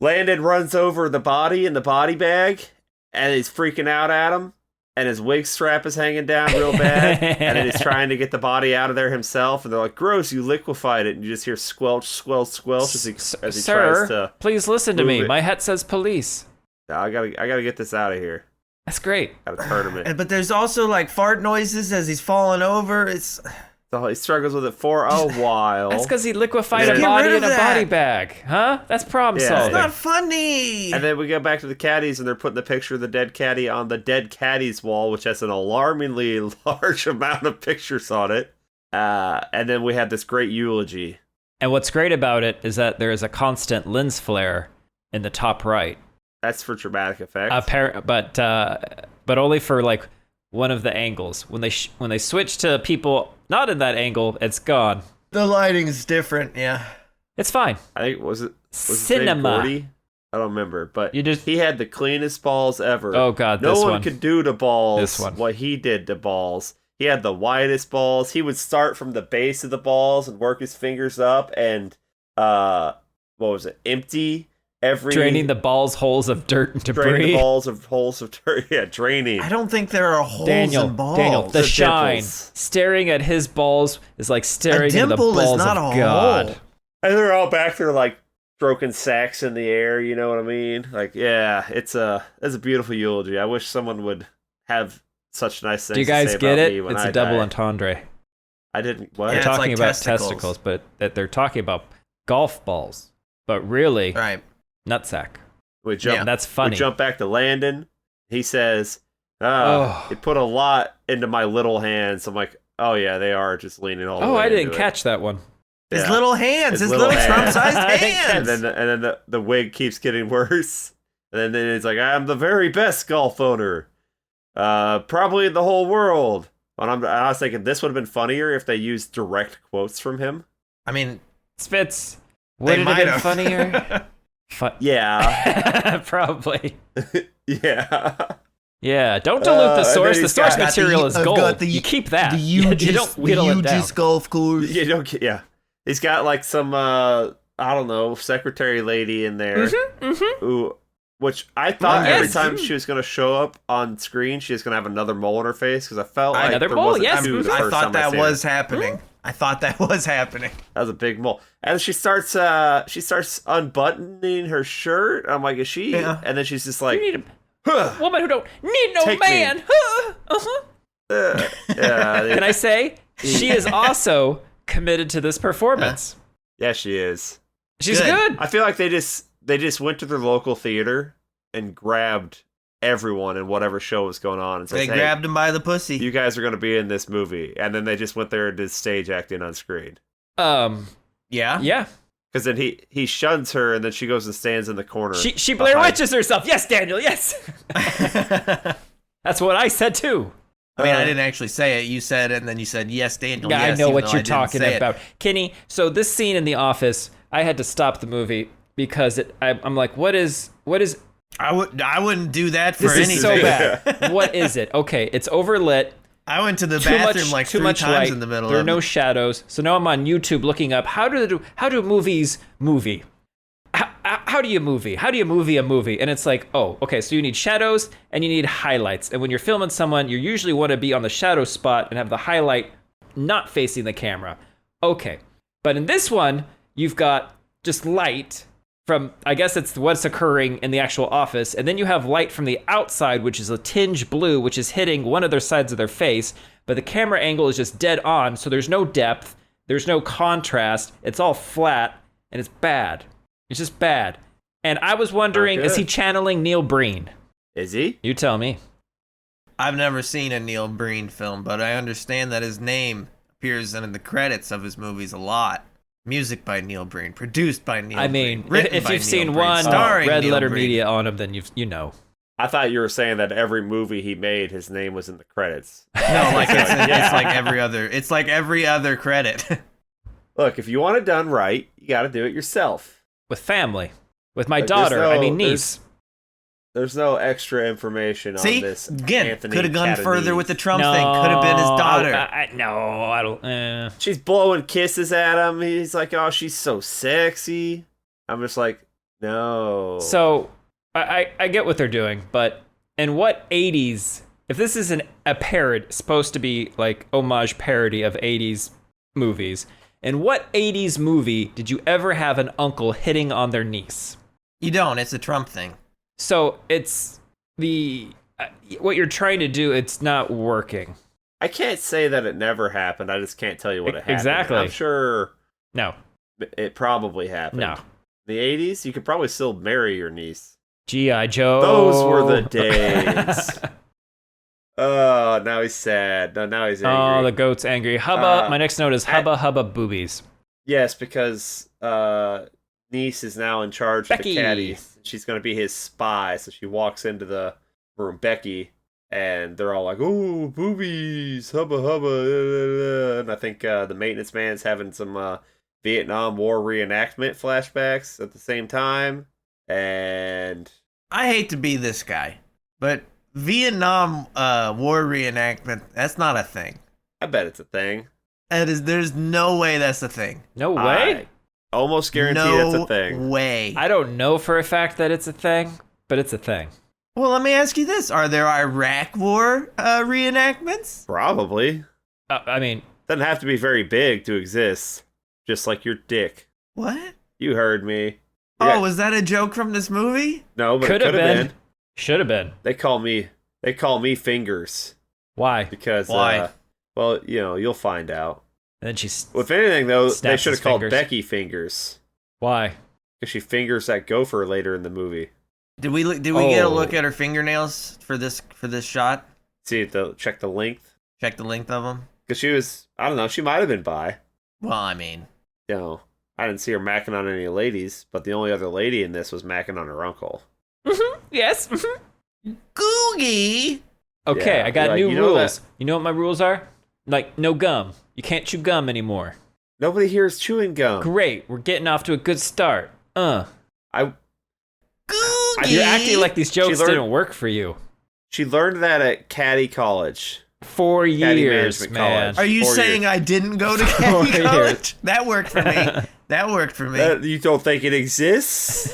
Speaker 2: Landon runs over the body in the body bag, and he's freaking out at him, and his wig strap is hanging down real bad, and then he's trying to get the body out of there himself, and they're like, gross, you liquefied it, and you just hear squelch, squelch, squelch as he
Speaker 4: Sir,
Speaker 2: tries to
Speaker 4: please listen to me.
Speaker 2: move it.
Speaker 4: My hat says police.
Speaker 2: I gotta get this out of here.
Speaker 4: That's great.
Speaker 2: Gotta turn him in.
Speaker 3: But there's also like fart noises as he's falling over.
Speaker 2: So he struggles with it for a while.
Speaker 4: That's because he liquefied
Speaker 2: Just
Speaker 4: a
Speaker 2: get
Speaker 4: body
Speaker 3: rid
Speaker 4: in a
Speaker 3: of
Speaker 4: body
Speaker 3: that.
Speaker 4: bag. Huh? That's problem
Speaker 2: Yeah.
Speaker 4: solving.
Speaker 3: It's not funny.
Speaker 2: And then we go back to the caddies, and they're putting the picture of the dead caddy on the dead caddies wall, which has an alarmingly large amount of pictures on it. And then we have this great eulogy.
Speaker 4: And what's great about it is that there is a constant lens flare in the top right.
Speaker 2: That's for dramatic effect.
Speaker 4: But only for like one of the angles. When they switch to people not in that angle, it's gone.
Speaker 3: The lighting's different, yeah.
Speaker 4: It's fine.
Speaker 2: I think was it
Speaker 4: Cinema.
Speaker 2: Gordy? I don't remember, but
Speaker 4: You just-
Speaker 2: he had the cleanest balls ever.
Speaker 4: Oh god,
Speaker 2: no
Speaker 4: this
Speaker 2: one
Speaker 4: one.
Speaker 2: could do to balls
Speaker 4: This one.
Speaker 2: what he did to balls. He had the widest balls. He would start from the base of the balls and work his fingers up and empty every
Speaker 4: Draining the balls holes of dirt and
Speaker 2: drain
Speaker 4: debris.
Speaker 2: the balls of holes of dirt. Yeah, draining.
Speaker 3: I don't think there are holes
Speaker 4: Daniel,
Speaker 3: in balls.
Speaker 4: the
Speaker 2: The
Speaker 4: shine.
Speaker 2: dimples.
Speaker 4: Staring at his balls is like staring at the
Speaker 3: dimple is
Speaker 4: balls
Speaker 3: not
Speaker 4: of
Speaker 3: a
Speaker 4: God.
Speaker 3: hole.
Speaker 2: And they're all back there like stroking sacks in the air, you know what I mean? Like, yeah, it's a beautiful eulogy. I wish someone would have such nice things
Speaker 4: Do you
Speaker 2: to
Speaker 4: guys
Speaker 2: say
Speaker 4: get
Speaker 2: about
Speaker 4: it?
Speaker 2: me when
Speaker 4: It's
Speaker 2: I
Speaker 4: a double
Speaker 2: die.
Speaker 4: entendre.
Speaker 2: I didn't what?
Speaker 4: They're
Speaker 3: Yeah, it's
Speaker 4: talking
Speaker 3: like
Speaker 4: about
Speaker 3: testicles.
Speaker 4: but that they're talking about golf balls. But really,
Speaker 3: Right.
Speaker 4: nutsack.
Speaker 2: We jump
Speaker 3: Yeah.
Speaker 4: And that's funny.
Speaker 2: We jump back to Landon. He says,
Speaker 4: Oh.
Speaker 2: it put a lot into my little hands. I'm like, oh yeah, they are just leaning all the
Speaker 4: Oh,
Speaker 2: way
Speaker 4: I didn't
Speaker 2: into it.
Speaker 4: catch that one.
Speaker 3: His
Speaker 2: Yeah.
Speaker 3: little hands. His
Speaker 2: little
Speaker 3: little
Speaker 2: hands.
Speaker 3: Trump-sized
Speaker 4: I didn't catch
Speaker 3: hands.
Speaker 2: And then the wig keeps getting worse. And then it's like, I'm the very best golf owner. Probably in the whole world. And I was thinking this would have been funnier if they used direct quotes from him.
Speaker 3: I mean,
Speaker 4: Spitz.
Speaker 3: they
Speaker 4: Would it have
Speaker 3: might
Speaker 4: been
Speaker 3: have.
Speaker 4: funnier?
Speaker 2: Yeah.
Speaker 4: Probably.
Speaker 2: Yeah.
Speaker 4: Yeah, don't dilute the
Speaker 2: and
Speaker 4: source.
Speaker 2: then
Speaker 4: The
Speaker 2: he's
Speaker 4: source
Speaker 2: got
Speaker 4: material is
Speaker 3: I've
Speaker 4: gold.
Speaker 3: got the-
Speaker 4: You keep that.
Speaker 3: the
Speaker 4: you don't whittle it down.
Speaker 3: golf course.
Speaker 2: You don't get, yeah. He's got like some, I don't know, secretary lady in there. Who, which I thought
Speaker 4: Yes.
Speaker 2: every time she was going to show up on screen, she was going to have another mole on her face because I felt like
Speaker 4: Another
Speaker 2: there
Speaker 4: mole?
Speaker 2: wasn't
Speaker 4: Yes.
Speaker 2: two the
Speaker 3: I
Speaker 2: first
Speaker 3: thought
Speaker 2: time I
Speaker 3: that
Speaker 2: seen
Speaker 3: was
Speaker 2: her.
Speaker 3: happening. I thought that was happening.
Speaker 2: That was a big mole. And she starts unbuttoning her shirt. I'm like, is she?
Speaker 3: Yeah.
Speaker 2: And then she's just like,
Speaker 4: You need
Speaker 2: huh,
Speaker 4: a woman who don't need no
Speaker 2: Take me.
Speaker 4: man.
Speaker 2: yeah,
Speaker 4: Can I say she is also committed to this performance?
Speaker 2: yeah, she is.
Speaker 4: She's
Speaker 3: Good.
Speaker 4: good.
Speaker 2: I feel like they just went to their local theater and grabbed everyone in whatever show was going on and said,
Speaker 3: They
Speaker 2: hey,
Speaker 3: grabbed him by the pussy.
Speaker 2: you guys are going to be in this movie. And then they just went there and did stage acting on screen.
Speaker 3: Yeah.
Speaker 4: Yeah.
Speaker 2: Because then he shuns her and then she goes and stands in the corner.
Speaker 4: She Blair
Speaker 2: behind-
Speaker 4: Witches herself. Yes, Daniel. Yes. That's what I said too.
Speaker 3: I mean, I didn't actually say it. You said it, and then you said, yes, Daniel,
Speaker 4: Yeah,
Speaker 3: yes,
Speaker 4: I know
Speaker 3: even
Speaker 4: what
Speaker 3: though
Speaker 4: you're
Speaker 3: I didn't
Speaker 4: talking
Speaker 3: say it.
Speaker 4: about, Kenny. So this scene in The Office, I had to stop the movie because I'm like, what is?
Speaker 3: I wouldn't do that for
Speaker 4: This
Speaker 3: anything.
Speaker 4: is so bad. What is it? Okay, it's overlit.
Speaker 3: I went to the bathroom like three times
Speaker 4: light.
Speaker 3: in the middle.
Speaker 4: There are
Speaker 3: of
Speaker 4: no
Speaker 3: it.
Speaker 4: shadows. So now I'm on YouTube looking up how do movies movie. How do you movie? How do you movie a movie? And it's like, oh, okay, so you need shadows and you need highlights. And when you're filming someone, you usually want to be on the shadow spot and have the highlight not facing the camera. Okay. But in this one, you've got just light from, I guess it's what's occurring in the actual office. And then you have light from the outside, which is a tinge blue, which is hitting one of their sides of their face. But the camera angle is just dead on. So there's no depth. There's no contrast. It's all flat and it's bad. It's just bad. And I was wondering, is he channeling Neil Breen?
Speaker 2: Is he?
Speaker 4: You tell me.
Speaker 3: I've never seen a Neil Breen film, but I understand that his name appears in the credits of his movies a lot. Music by Neil Breen, produced by Neil Breen.
Speaker 4: If you've seen one Red Letter Media on him, then you know.
Speaker 2: I thought you were saying that every movie he made, his name was in the credits.
Speaker 3: No, like it's like every other. It's like every other credit.
Speaker 2: Look, if you want it done right, you got to do it yourself.
Speaker 4: With family. With my daughter, niece.
Speaker 2: There's no extra information on
Speaker 3: See?
Speaker 2: this.
Speaker 3: Again, could have gone further with the Trump thing. Could have been his daughter.
Speaker 4: I don't.
Speaker 2: She's blowing kisses at him. He's like, oh, she's so sexy. I'm just like, no.
Speaker 4: So, I get what they're doing, but in what 80s, if this is a parody, supposed to be like homage parody of 80s movies, in what 80s movie did you ever have an uncle hitting on their niece?
Speaker 3: You don't. It's a Trump thing.
Speaker 4: So it's what you're trying to do, it's not working.
Speaker 2: I can't say that it never happened. I just can't tell you what it happened.
Speaker 4: Exactly.
Speaker 2: I'm sure
Speaker 4: No.
Speaker 2: it probably happened.
Speaker 4: No.
Speaker 2: The 80s, you could probably still marry your niece.
Speaker 4: G.I. Joe.
Speaker 2: Those were the days. Oh, now he's sad. No, now he's angry.
Speaker 4: Oh, the goat's angry. Hubba. My next note is hubba boobies.
Speaker 2: Yes, because niece is now in charge
Speaker 4: Becky.
Speaker 2: of the caddy. She's going to be his spy. So she walks into the room, Becky, and they're all like, "Ooh, boobies, hubba hubba." And I think the maintenance man's having some Vietnam War reenactment flashbacks at the same time. And
Speaker 3: I hate to be this guy, but Vietnam War reenactment, that's not a thing.
Speaker 2: I bet it's a thing.
Speaker 3: There's no way that's a thing.
Speaker 4: No way?
Speaker 2: I almost guarantee that's a thing.
Speaker 3: No way.
Speaker 4: I don't know for a fact that it's a thing, but it's a thing.
Speaker 3: Well, let me ask you this. Are there Iraq War reenactments?
Speaker 2: Probably.
Speaker 4: I mean...
Speaker 2: Doesn't have to be very big to exist. Just like your dick.
Speaker 3: What?
Speaker 2: You heard me.
Speaker 3: Was that a joke from this movie?
Speaker 2: No, but
Speaker 4: could
Speaker 2: it could have been.
Speaker 4: Should have been.
Speaker 2: They call me Fingers.
Speaker 4: Why?
Speaker 2: Because,
Speaker 3: Why?
Speaker 2: Well, you'll find out.
Speaker 4: And then she's...
Speaker 2: If anything, though, they
Speaker 4: snaps
Speaker 2: should
Speaker 4: his
Speaker 2: have called
Speaker 4: fingers.
Speaker 2: Becky Fingers.
Speaker 4: Why?
Speaker 2: Because she fingers that gopher later in the movie.
Speaker 3: Did we get a look at her fingernails for this shot?
Speaker 2: Check the length.
Speaker 3: Check the length of them?
Speaker 2: Because she was, I don't know, she might have been bi.
Speaker 3: Well, I mean...
Speaker 2: I didn't see her macking on any ladies, but the only other lady in this was macking on her uncle.
Speaker 4: Mm-hmm. Yes.
Speaker 3: Googie!
Speaker 4: Okay,
Speaker 2: Yeah,
Speaker 4: I got new
Speaker 2: you know
Speaker 4: rules. You know what my rules are? Like, no gum. You can't chew gum anymore.
Speaker 2: Nobody here is chewing gum.
Speaker 4: Great. We're getting off to a good start.
Speaker 3: Googie!
Speaker 4: You're acting like these jokes
Speaker 2: learned-
Speaker 4: didn't work for you.
Speaker 2: She learned that at Caddy College.
Speaker 4: 4
Speaker 2: Caddy
Speaker 4: years,
Speaker 2: Management
Speaker 4: man.
Speaker 2: College.
Speaker 3: Are you
Speaker 2: 4
Speaker 3: saying
Speaker 2: years.
Speaker 3: I didn't go to
Speaker 4: 4
Speaker 3: Caddy
Speaker 4: years.
Speaker 3: College? That worked for me. That worked for me.
Speaker 2: You don't think it exists?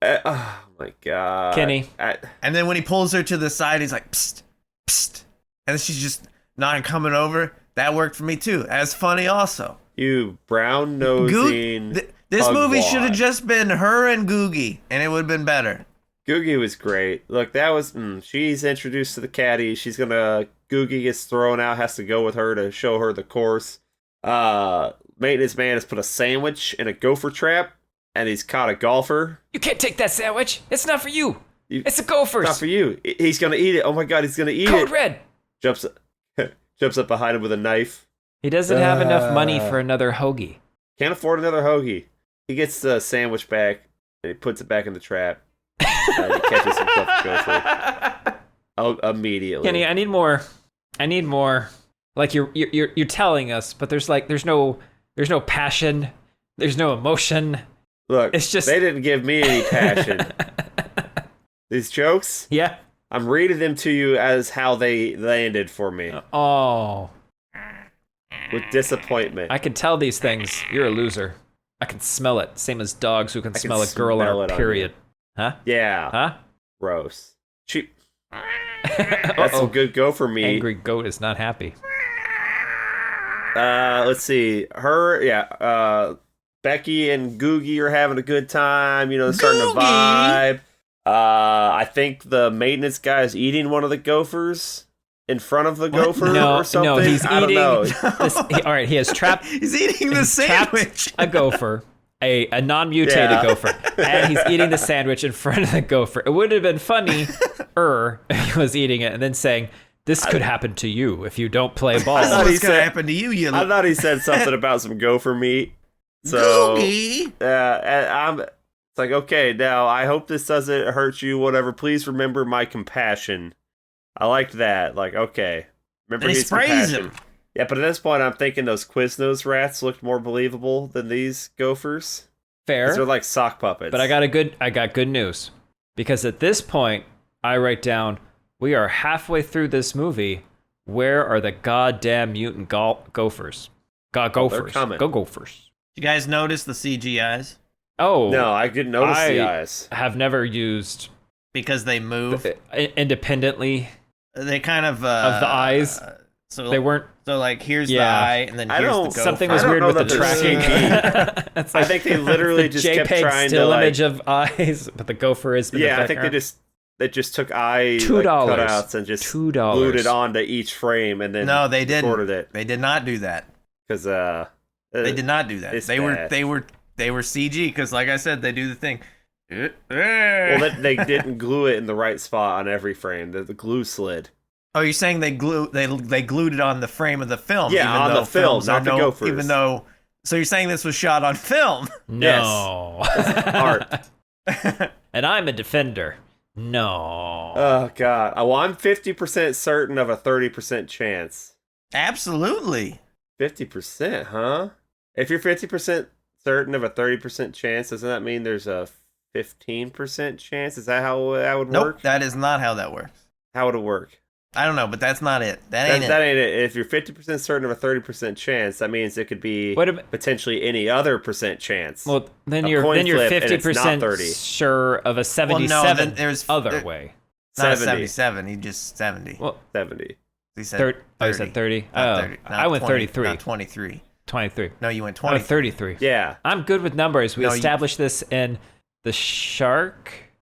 Speaker 2: Oh my god.
Speaker 4: Kenny.
Speaker 3: And then when he pulls her to the side, he's like, psst, psst. And then she's just not coming over. That worked for me too. That's funny also.
Speaker 2: You brown nosing.
Speaker 3: This movie
Speaker 2: pugwad.
Speaker 3: should have just been her and Googie, and it would have been better.
Speaker 2: Googie was great. Look, that was she's introduced to the caddy. She's gonna Googie gets thrown out, has to go with her to show her the course. Maintenance man has put a sandwich in a gopher trap, and he's caught a golfer.
Speaker 4: You can't take that sandwich. It's not for you. It's a gopher's.
Speaker 2: Not for you. He's gonna eat it. Oh my god, he's gonna eat
Speaker 4: Code
Speaker 2: it.
Speaker 4: red.
Speaker 2: Jumps up behind him with a knife.
Speaker 4: He doesn't have enough money for another hoagie.
Speaker 2: Can't afford another hoagie. He gets the sandwich back and he puts it back in the trap. And he catches himself a gopher. Immediately.
Speaker 4: Kenny, I need more. Like you're telling us, but there's no passion. There's no emotion.
Speaker 2: Look,
Speaker 4: It's just
Speaker 2: they didn't give me any passion. These jokes,
Speaker 4: yeah.
Speaker 2: I'm reading them to you as how they landed for me,
Speaker 4: Oh,
Speaker 2: with disappointment.
Speaker 4: I can tell these things. You're a loser. I can smell it. Same as dogs who can smell a girl
Speaker 2: smell
Speaker 4: on
Speaker 2: it
Speaker 4: her
Speaker 2: on
Speaker 4: period. Huh?
Speaker 2: Yeah,
Speaker 4: Huh?
Speaker 2: gross. Cheap. That's some good gopher meat.
Speaker 4: Angry goat is not happy.
Speaker 2: Let's see. Becky and Googie are having a good time. You know, they're starting to vibe. I think the maintenance guy is eating one of the gophers in front of the gopher or something.
Speaker 4: No, he's
Speaker 2: I
Speaker 4: eating.
Speaker 2: don't know.
Speaker 4: All right, he has trapped.
Speaker 3: He's eating the
Speaker 4: trapped
Speaker 3: sandwich.
Speaker 4: a gopher, a non-mutated gopher, and he's eating the sandwich in front of the gopher. It would have been funny, if he was eating it and then saying, "This could happen to you if you don't play ball."
Speaker 2: I thought
Speaker 3: What's
Speaker 2: he
Speaker 3: gonna
Speaker 2: said-
Speaker 3: happen to you? You
Speaker 2: I thought he said something about some gopher meat. So,
Speaker 3: Googie.
Speaker 2: it's like, okay, now I hope this doesn't hurt you, whatever. Please remember my compassion. I liked that. Like, okay. Remember
Speaker 3: And he
Speaker 2: his
Speaker 3: sprays
Speaker 2: compassion.
Speaker 3: him.
Speaker 2: Yeah, but at this point, I'm thinking those Quiznos rats looked more believable than these gophers. 'Cause
Speaker 4: Fair,
Speaker 2: they're like sock puppets.
Speaker 4: but I got good news, because at this point I write down, we are halfway through this movie. Where are the goddamn mutant gophers? Gophers.
Speaker 2: coming.
Speaker 4: Go gophers.
Speaker 3: You guys notice the CGIs?
Speaker 4: Oh
Speaker 2: No, I didn't notice the eyes.
Speaker 4: have never used
Speaker 3: Because they move.
Speaker 4: independently
Speaker 3: They kind of
Speaker 4: the eyes.
Speaker 3: So
Speaker 4: They weren't.
Speaker 3: So like here's the
Speaker 4: Yeah.
Speaker 3: eye, and then
Speaker 2: I
Speaker 3: here's the
Speaker 2: don't-
Speaker 3: gopher.
Speaker 4: Something
Speaker 2: I
Speaker 4: was
Speaker 2: don't
Speaker 4: weird
Speaker 2: know
Speaker 4: with the
Speaker 2: that there's
Speaker 4: tracking.
Speaker 2: CG.
Speaker 4: It's
Speaker 2: I think they literally
Speaker 4: the
Speaker 2: just kept
Speaker 4: JPEG
Speaker 2: trying to,
Speaker 4: still
Speaker 2: like-
Speaker 4: image of eyes, but the gopher is. in the
Speaker 2: Yeah, I think
Speaker 4: background.
Speaker 2: they just took eye
Speaker 4: $2.
Speaker 2: cutouts and just
Speaker 4: $2.
Speaker 2: glued it onto each frame and then
Speaker 3: No, they didn't.
Speaker 2: recorded it
Speaker 3: They did not do that.
Speaker 2: because
Speaker 3: They did not do that.
Speaker 2: it's
Speaker 3: They
Speaker 2: bad.
Speaker 3: were CG because, like I said, they do the thing.
Speaker 2: Well, they didn't glue it in the right spot on every frame. The glue slid.
Speaker 3: Oh, you're saying they glued it on the frame of the film?
Speaker 2: Yeah,
Speaker 3: even
Speaker 2: on
Speaker 3: though
Speaker 2: the film,
Speaker 3: films
Speaker 2: not
Speaker 3: are
Speaker 2: the gophers.
Speaker 3: Even though, so you're saying this was shot on film?
Speaker 4: No.
Speaker 2: Art.
Speaker 4: And I'm a defender. No.
Speaker 2: Oh God. Well, I'm 50% certain of a 30% chance.
Speaker 3: Absolutely.
Speaker 2: 50%, huh? If you're 50% certain of a 30% chance, doesn't that mean there's a 15% chance? Is that how that would
Speaker 3: Nope,
Speaker 2: work?
Speaker 3: that is not how that works.
Speaker 2: How would it work?
Speaker 3: I don't know, but that's not it. That ain't
Speaker 2: That
Speaker 3: it.
Speaker 2: ain't it. If you're 50% certain of a 30% chance, that means it could be
Speaker 4: What about-
Speaker 2: potentially any other percent chance.
Speaker 4: Well, then
Speaker 2: A
Speaker 4: you're
Speaker 2: coin flip, and it's not
Speaker 4: 50%
Speaker 2: 30.
Speaker 4: sure of a
Speaker 3: Well,
Speaker 4: 77
Speaker 3: no, then there's
Speaker 4: other
Speaker 3: there-
Speaker 4: way.
Speaker 3: Not a
Speaker 2: 70.
Speaker 3: 77. He just 70.
Speaker 4: Well,
Speaker 2: 70.
Speaker 3: He said
Speaker 4: 30. Oh, you said 30?
Speaker 3: Not
Speaker 4: Oh,
Speaker 3: 30. Not
Speaker 4: I went
Speaker 3: 20,
Speaker 4: 33.
Speaker 3: Not 23.
Speaker 4: 23.
Speaker 3: No, you went
Speaker 4: I
Speaker 3: 20.
Speaker 4: went 33.
Speaker 2: Yeah.
Speaker 4: I'm good with numbers. We
Speaker 3: No, you-
Speaker 4: established this in the Shark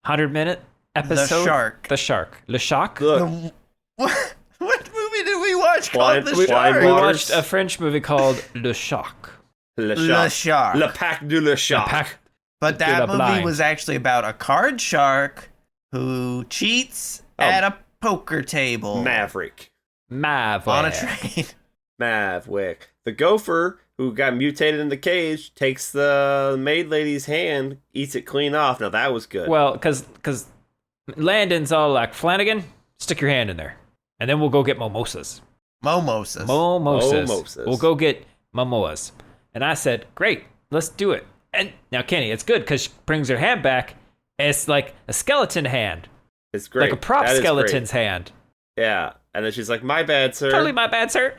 Speaker 4: 100-minute episode.
Speaker 3: Shark.
Speaker 4: The Shark. Le Shark.
Speaker 2: Look,
Speaker 3: What movie did we watch
Speaker 2: Blind-
Speaker 3: called The
Speaker 2: Blind
Speaker 3: Shark?
Speaker 4: We
Speaker 2: Waters.
Speaker 4: watched a French movie called Le Shark.
Speaker 2: Le
Speaker 3: Le
Speaker 2: Shark.
Speaker 3: Shark.
Speaker 2: Le Pack du Le Shark.
Speaker 4: Pack-
Speaker 3: But
Speaker 4: De
Speaker 3: that
Speaker 4: la
Speaker 3: movie
Speaker 4: Blind.
Speaker 3: was actually about a card shark who cheats at a poker table
Speaker 2: Maverick.
Speaker 4: Mav.
Speaker 3: on a train.
Speaker 2: Maverick. The gopher who got mutated in the cage takes the maid lady's hand, eats it clean off. Now that was good.
Speaker 4: Well, because Landon's all like, Flanagan, stick your hand in there. And then we'll go get mimosas.
Speaker 3: Mimosas.
Speaker 2: Mimosas.
Speaker 4: We'll go get mimosas. And I said, great, let's do it. And now, Kenny, it's good because she brings her hand back. And it's like a skeleton hand.
Speaker 2: It's great.
Speaker 4: Like a prop
Speaker 2: That is
Speaker 4: skeleton's
Speaker 2: great.
Speaker 4: hand.
Speaker 2: Yeah. And then she's like, my bad, sir.
Speaker 4: Totally my bad, sir.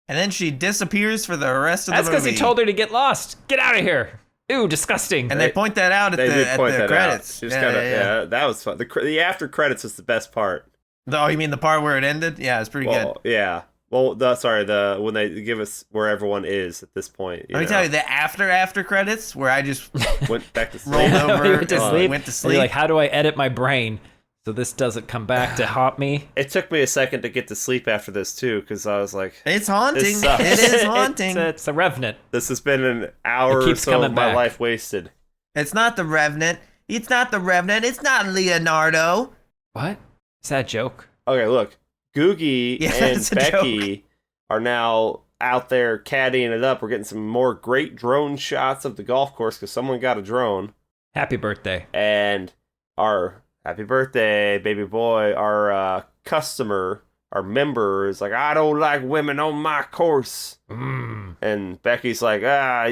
Speaker 3: And then she disappears for the rest of
Speaker 4: That's
Speaker 3: the
Speaker 4: because
Speaker 3: movie.
Speaker 4: he told her to get lost. Get out of here. Ooh, disgusting.
Speaker 3: And they point that out at
Speaker 2: They did
Speaker 3: the
Speaker 2: point that
Speaker 3: credits.
Speaker 2: out. She just yeah, that was fun. The after credits was the best part.
Speaker 3: Oh, you mean the part where it ended? Yeah, it's pretty good.
Speaker 2: Well, yeah. Well, the when they give us where everyone is at this point.
Speaker 3: Let me tell you, the after rolled
Speaker 2: went back to sleep.
Speaker 3: over,
Speaker 4: We went to sleep.
Speaker 3: went to
Speaker 4: And
Speaker 3: sleep.
Speaker 4: you're like, how do I edit my brain so this doesn't come back to haunt me?
Speaker 2: It took me a second to get to sleep after this too, because I was like,
Speaker 3: It's haunting.
Speaker 2: This sucks.
Speaker 3: It is haunting.
Speaker 4: It's a revenant.
Speaker 2: this has been an hour
Speaker 4: It
Speaker 2: or
Speaker 4: keeps
Speaker 2: so
Speaker 4: coming
Speaker 2: of my
Speaker 4: back.
Speaker 2: life wasted.
Speaker 3: It's not the Revenant. It's not the Revenant. It's not Leonardo.
Speaker 4: What? Is that a joke?
Speaker 2: Okay, look, Googie
Speaker 3: Yeah,
Speaker 2: and
Speaker 3: that's a
Speaker 2: Becky are now out there caddying it up. We're getting some more great drone shots of the golf course because someone got a drone.
Speaker 4: Happy birthday.
Speaker 2: And our happy birthday, baby boy, our customer, our member is like, I don't like women on my course. And Becky's like,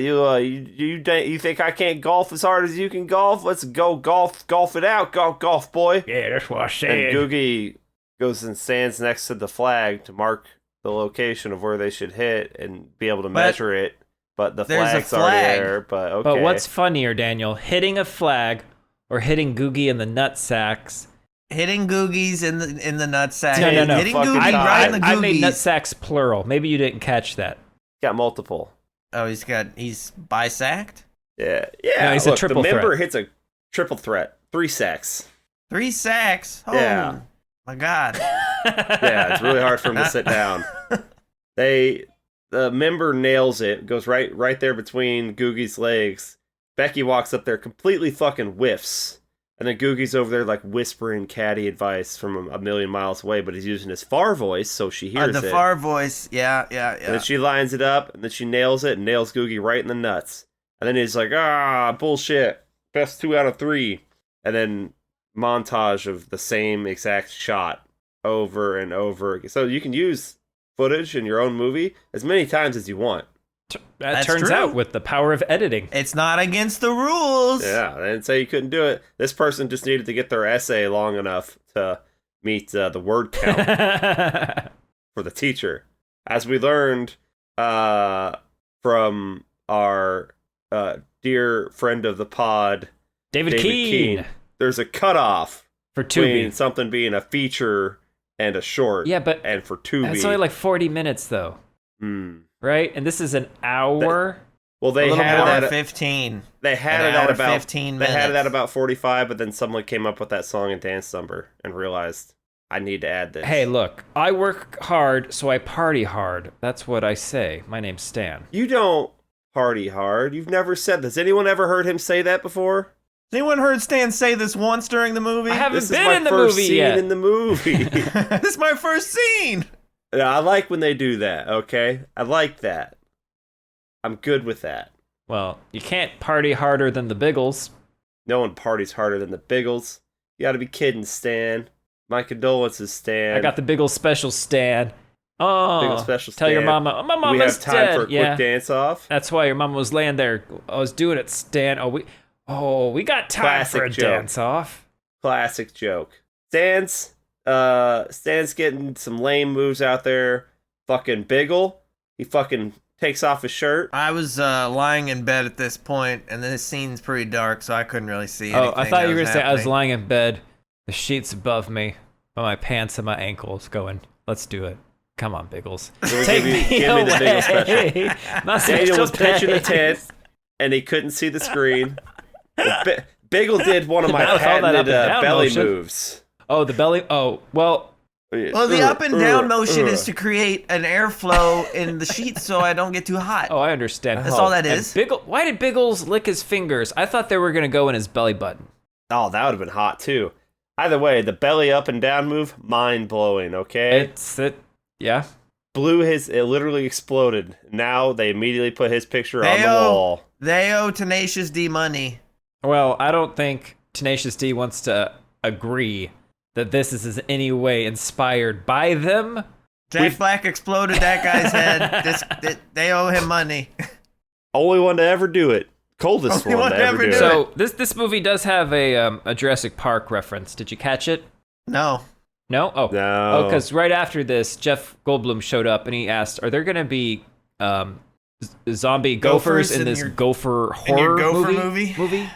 Speaker 2: you think I can't golf as hard as you can golf? Let's go golf it out, golf boy.
Speaker 4: Yeah, that's what I said.
Speaker 2: And Googie goes and stands next to the flag to mark the location of where they should hit and be able to measure it. But the flag's already there. But okay.
Speaker 4: But what's funnier, Daniel, hitting a flag or hitting Googie in the nut sacks?
Speaker 3: Hitting Googies in the nutsack.
Speaker 4: No.
Speaker 3: Hitting Googie right in the Googies.
Speaker 4: I made nut sacks plural. Maybe you didn't catch that.
Speaker 2: Got multiple.
Speaker 3: Oh, he's bisacked?
Speaker 2: Yeah.
Speaker 4: No, he's a triple
Speaker 2: threat. The member
Speaker 4: threat.
Speaker 2: hits a triple threat. 3 sacks.
Speaker 3: 3 sacks? Oh,
Speaker 2: Yeah.
Speaker 3: my God.
Speaker 2: Yeah, it's really hard for him to sit down. The member nails it, goes right there between Googie's legs. Becky walks up there, completely fucking whiffs. And then Googie's over there like whispering caddy advice from a million miles away, but he's using his far voice, so she hears it.
Speaker 3: The far voice, yeah.
Speaker 2: And then she lines it up, and then she nails it and nails Googie right in the nuts. And then he's like, bullshit. Best 2 out of 3. And then montage of the same exact shot over and over again. So you can use footage in your own movie as many times as you want.
Speaker 4: That turns out with the power of editing.
Speaker 3: It's not against the rules.
Speaker 2: Yeah, they didn't say you couldn't do it. This person just needed to get their essay long enough to meet the word count for the teacher. As we learned from our dear friend of the pod,
Speaker 4: David Keane.
Speaker 2: There's a cutoff
Speaker 4: For
Speaker 2: between
Speaker 4: Tubi.
Speaker 2: something being a feature and a short.
Speaker 4: Yeah, but
Speaker 2: and for Tubi.
Speaker 4: it's only like 40 minutes, though. Right? And this is an hour.
Speaker 2: Well, they
Speaker 3: A little
Speaker 2: had
Speaker 3: more
Speaker 2: that
Speaker 3: than 15.
Speaker 2: They had
Speaker 3: An
Speaker 2: it at
Speaker 3: hour,
Speaker 2: about
Speaker 3: 15
Speaker 2: They had it
Speaker 3: minutes.
Speaker 2: at about 45, but then someone came up with that song and dance number and realized I need to add this.
Speaker 4: Hey, look, I work hard, so I party hard. That's what I say. My name's Stan.
Speaker 2: You don't party hard. You've never said this. Anyone ever heard him say that before?
Speaker 3: Has anyone heard Stan say this once during the movie?
Speaker 4: I haven't
Speaker 2: This is
Speaker 4: been
Speaker 2: my
Speaker 4: in the
Speaker 2: first
Speaker 4: movie
Speaker 2: scene
Speaker 4: yet.
Speaker 2: in the movie.
Speaker 3: This is my first scene.
Speaker 2: Yeah, I like when they do that, okay? I like that. I'm good with that.
Speaker 4: Well, you can't party harder than the Biggles.
Speaker 2: No one parties harder than the Biggles. You gotta be kidding, Stan. My condolences, Stan.
Speaker 4: I got the Biggles special, Stan. Oh,
Speaker 2: Biggles special,
Speaker 4: tell your
Speaker 2: Stan.
Speaker 4: mama. Oh, my
Speaker 2: we
Speaker 4: mama's
Speaker 2: have time
Speaker 4: dead.
Speaker 2: for a quick
Speaker 4: Yeah,
Speaker 2: dance off.
Speaker 4: that's why your mama was laying there. I was doing it, Stan. We got time
Speaker 2: Classic
Speaker 4: for a
Speaker 2: joke.
Speaker 4: dance off.
Speaker 2: Classic joke. Stan's getting some lame moves out there. Fucking Biggle. He fucking takes off his shirt.
Speaker 3: I was lying in bed at this point, and this scene's pretty dark, so I couldn't really see anything.
Speaker 4: Oh, I thought you were
Speaker 3: going
Speaker 4: gonna
Speaker 3: to
Speaker 4: say I was lying in bed, the sheets above me, by my pants and my ankles, going, "Let's do it. Come on, Biggles, take me
Speaker 2: give me the Biggle special.
Speaker 4: away." My
Speaker 2: Daniel
Speaker 4: special
Speaker 2: was pitching the
Speaker 4: place.
Speaker 2: tent, and he couldn't see the screen. Biggle did one of my
Speaker 4: That was all that up
Speaker 2: patented
Speaker 4: and down
Speaker 2: belly
Speaker 4: motion.
Speaker 2: moves.
Speaker 4: Oh, the belly. Oh, well.
Speaker 3: Well, the up and down motion is to create an airflow in the sheets so I don't get too hot.
Speaker 4: Oh, I understand.
Speaker 3: That's all that
Speaker 4: And
Speaker 3: is.
Speaker 4: Why did Biggles lick his fingers? I thought they were gonna go in his belly button.
Speaker 2: Oh, that would have been hot too. Either way, the belly up and down move, mind blowing. Okay,
Speaker 4: Yeah.
Speaker 2: it literally exploded. Now they immediately put his picture on the wall.
Speaker 3: They owe Tenacious D money.
Speaker 4: Well, I don't think Tenacious D wants to agree that this is in any way inspired by them.
Speaker 3: Jack Black exploded that guy's head. They owe him money.
Speaker 2: Only one to ever do it. Coldest
Speaker 3: Only
Speaker 2: one to ever do it.
Speaker 4: So this movie does have a Jurassic Park reference. Did you catch it?
Speaker 3: No.
Speaker 4: No? Oh.
Speaker 2: No.
Speaker 4: Oh, because right after this, Jeff Goldblum showed up and he asked, "Are there going to be zombie gophers in this gopher horror
Speaker 3: gopher
Speaker 4: movie?"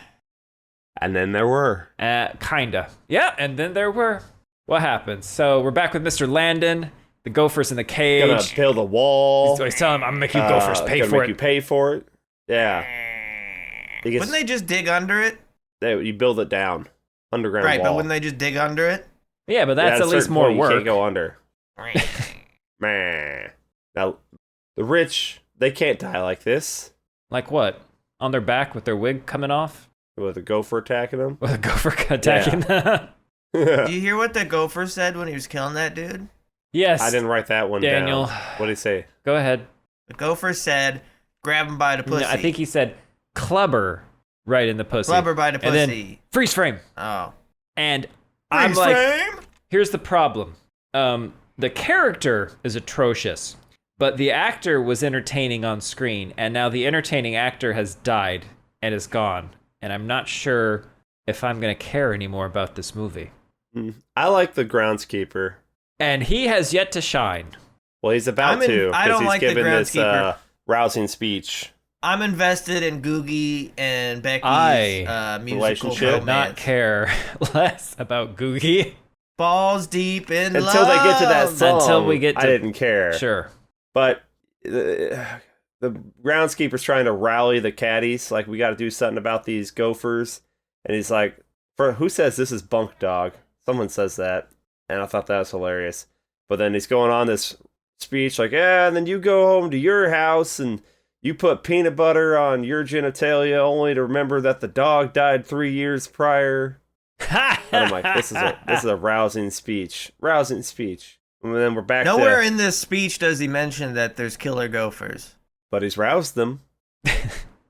Speaker 2: And then there were.
Speaker 4: Kinda. Yeah, and then there were. What happens? So we're back with Mr. Landon. The gopher's in the cage.
Speaker 2: Gonna build a wall.
Speaker 4: So he's telling him, "I'm gonna make you gophers pay
Speaker 2: gonna
Speaker 4: for
Speaker 2: make
Speaker 4: it."
Speaker 2: you pay for it. Yeah. Because
Speaker 3: Wouldn't they just dig under it?
Speaker 2: you build it down. Underground
Speaker 3: Right,
Speaker 2: wall.
Speaker 3: but wouldn't they just dig under it?
Speaker 4: Yeah, but that's
Speaker 2: Yeah,
Speaker 4: at least
Speaker 2: certain
Speaker 4: more
Speaker 2: point,
Speaker 4: work.
Speaker 2: You can't go under. Man. Now, the rich, they can't die like this.
Speaker 4: Like what? On their back with their wig coming off?
Speaker 2: With a gopher attacking them.
Speaker 4: With a gopher attacking them?
Speaker 3: Do you hear what the gopher said when he was killing that dude?
Speaker 4: Yes.
Speaker 2: I didn't write that one
Speaker 4: Daniel.
Speaker 2: down. What did he say?
Speaker 4: Go ahead.
Speaker 3: The gopher said, grab him by the pussy.
Speaker 4: No, I think he said clubber right in the pussy.
Speaker 3: Clubber by the
Speaker 4: And then
Speaker 3: pussy.
Speaker 4: freeze frame.
Speaker 3: Oh.
Speaker 4: And I'm
Speaker 3: Freeze
Speaker 4: like,
Speaker 3: frame?
Speaker 4: here's the problem. the character is atrocious, but the actor was entertaining on screen, and now the entertaining actor has died and is gone, and I'm not sure if I'm gonna care anymore about this movie.
Speaker 2: I like the groundskeeper.
Speaker 4: And he has yet to shine.
Speaker 2: Well, he's about to,
Speaker 3: I
Speaker 2: because
Speaker 3: don't
Speaker 2: he's
Speaker 3: like the
Speaker 2: given this
Speaker 3: groundskeeper.
Speaker 2: rousing speech.
Speaker 3: I'm invested in Googie and Becky's musical
Speaker 2: relationship.
Speaker 4: Could not care less about Googie.
Speaker 3: Balls deep in love.
Speaker 2: Until they get to that song,
Speaker 4: Until we get to-
Speaker 2: I didn't care.
Speaker 4: Sure.
Speaker 2: But the groundskeeper's trying to rally the caddies, like, we got to do something about these gophers. And he's like, who says this is bunk dog? Someone says that. And I thought that was hilarious. But then he's going on this speech like, yeah, and then you go home to your house and you put peanut butter on your genitalia only to remember that the dog died 3 years prior. And I'm like, this is a rousing speech. Rousing speech. And then we're back
Speaker 3: Nowhere in this speech does he mention that there's killer gophers.
Speaker 2: But he's roused them.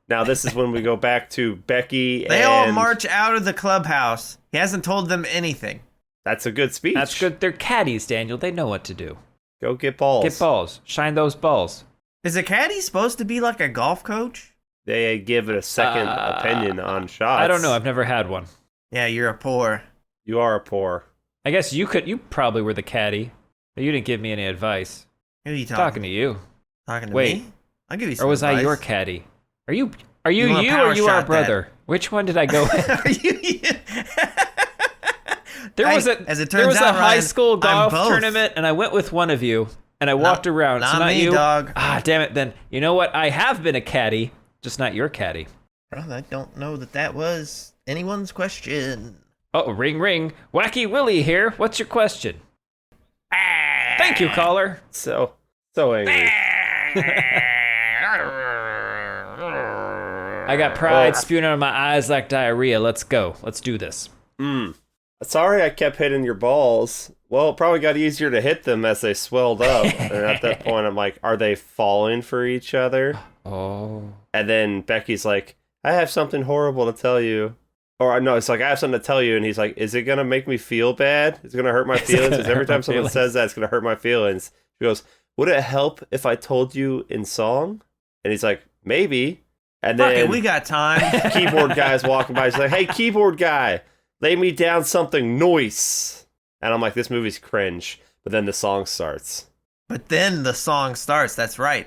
Speaker 2: Now this is when we go back to Becky
Speaker 3: They all march out of the clubhouse. He hasn't told them anything.
Speaker 2: That's a good speech.
Speaker 4: That's good. They're caddies, Daniel. They know what to do.
Speaker 2: Go get balls.
Speaker 4: Get balls. Shine those balls.
Speaker 3: Is a caddy supposed to be like a golf coach?
Speaker 2: They give it a second opinion on shots.
Speaker 4: I don't know. I've never had one.
Speaker 3: Yeah, you're a poor.
Speaker 2: You are a poor.
Speaker 4: I guess you probably were the caddy, but you didn't give me any advice.
Speaker 3: Who are you
Speaker 4: Talking to you.
Speaker 3: Talking to
Speaker 4: Wait.
Speaker 3: me? I'll give you some
Speaker 4: Or was
Speaker 3: advice.
Speaker 4: I your caddy? Are you
Speaker 3: You wanna
Speaker 4: you
Speaker 3: power
Speaker 4: or you our
Speaker 3: shot
Speaker 4: brother? Which one did I go with?
Speaker 3: Are you?
Speaker 4: There was
Speaker 3: as it
Speaker 4: there
Speaker 3: turns
Speaker 4: was a
Speaker 3: out,
Speaker 4: high
Speaker 3: Ryan,
Speaker 4: school
Speaker 3: I'm
Speaker 4: golf
Speaker 3: both.
Speaker 4: tournament, and I went with one of you, and I walked around.
Speaker 3: not
Speaker 4: So not
Speaker 3: me,
Speaker 4: you.
Speaker 3: dog.
Speaker 4: Ah, damn it. Then you know what? I have been a caddy, just not your caddy.
Speaker 3: Well, I don't know that was anyone's question.
Speaker 4: Oh, ring ring. Wacky Willie here. What's your question? Thank you, caller.
Speaker 2: So angry.
Speaker 4: I got pride spewing out of my eyes like diarrhea. Let's go. Let's do this.
Speaker 2: Sorry I kept hitting your balls. Well, it probably got easier to hit them as they swelled up. And at that point, I'm like, are they falling for each other?
Speaker 4: Oh.
Speaker 2: And then Becky's like, I have something horrible to tell you. Or no, it's like, I have something to tell you. And he's like, is it going to make me feel bad? Is it going to hurt my feelings? Because every time someone says that, it's going to hurt my feelings. She goes, would it help if I told you in song? And he's like, maybe. And
Speaker 3: Fuck
Speaker 2: then
Speaker 3: it, we got time.
Speaker 2: keyboard guy's walking by. He's like, hey, keyboard guy, lay me down something nice. And I'm like, this movie's cringe. But then the song starts.
Speaker 3: But then the song starts, that's right.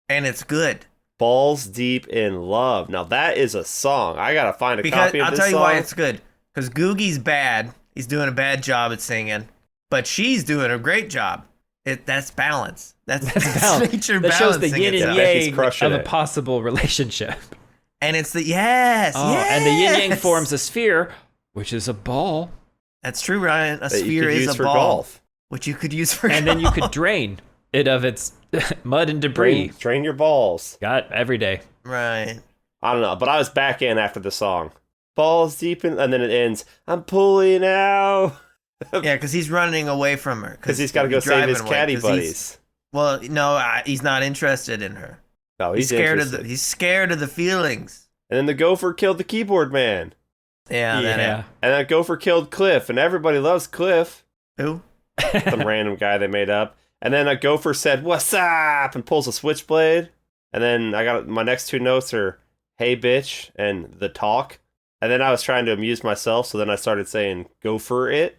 Speaker 3: And it's good.
Speaker 2: Balls Deep in Love. Now that is a song. I gotta find a
Speaker 3: Because
Speaker 2: copy of
Speaker 3: I'll
Speaker 2: this
Speaker 3: tell you
Speaker 2: song.
Speaker 3: why it's good. Because Googie's bad. He's doing a bad job at singing. But she's doing a great job. That's balance. That's
Speaker 4: balance.
Speaker 3: nature
Speaker 4: That shows the
Speaker 3: balancing
Speaker 4: yin and
Speaker 3: itself.
Speaker 2: Becky's
Speaker 4: yang
Speaker 2: crushing
Speaker 4: of a
Speaker 2: it.
Speaker 4: possible relationship.
Speaker 3: And it's the yes.
Speaker 4: And the yin yang
Speaker 3: yes!
Speaker 4: forms a sphere, which is a ball.
Speaker 3: That's true, Ryan. A
Speaker 2: that you
Speaker 3: sphere
Speaker 2: could
Speaker 3: is
Speaker 2: use
Speaker 3: a
Speaker 2: for
Speaker 3: ball,
Speaker 2: golf.
Speaker 3: which you could use for
Speaker 4: And then you could drain it of its mud and debris.
Speaker 2: Drain your balls.
Speaker 4: Got every day.
Speaker 3: Right.
Speaker 2: I don't know, but I was back in after the song. Balls deep in, and then it ends. I'm pulling out
Speaker 3: Yeah, because he's running away from her.
Speaker 2: because he's got to go save his caddy buddies.
Speaker 3: Well, no, he's not interested in her.
Speaker 2: No,
Speaker 3: He's
Speaker 2: he's
Speaker 3: scared
Speaker 2: interested.
Speaker 3: he's scared of the feelings.
Speaker 2: And then the gopher killed the keyboard man.
Speaker 3: Yeah.
Speaker 4: Yeah.
Speaker 2: And that gopher killed Cliff, and everybody loves Cliff.
Speaker 3: Who?
Speaker 2: Some random guy they made up. And then a gopher said, "What's up?" and pulls a switchblade. And then I got my next two notes are, "Hey bitch," and "the talk." And then I was trying to amuse myself, so then I started saying, "Go for it."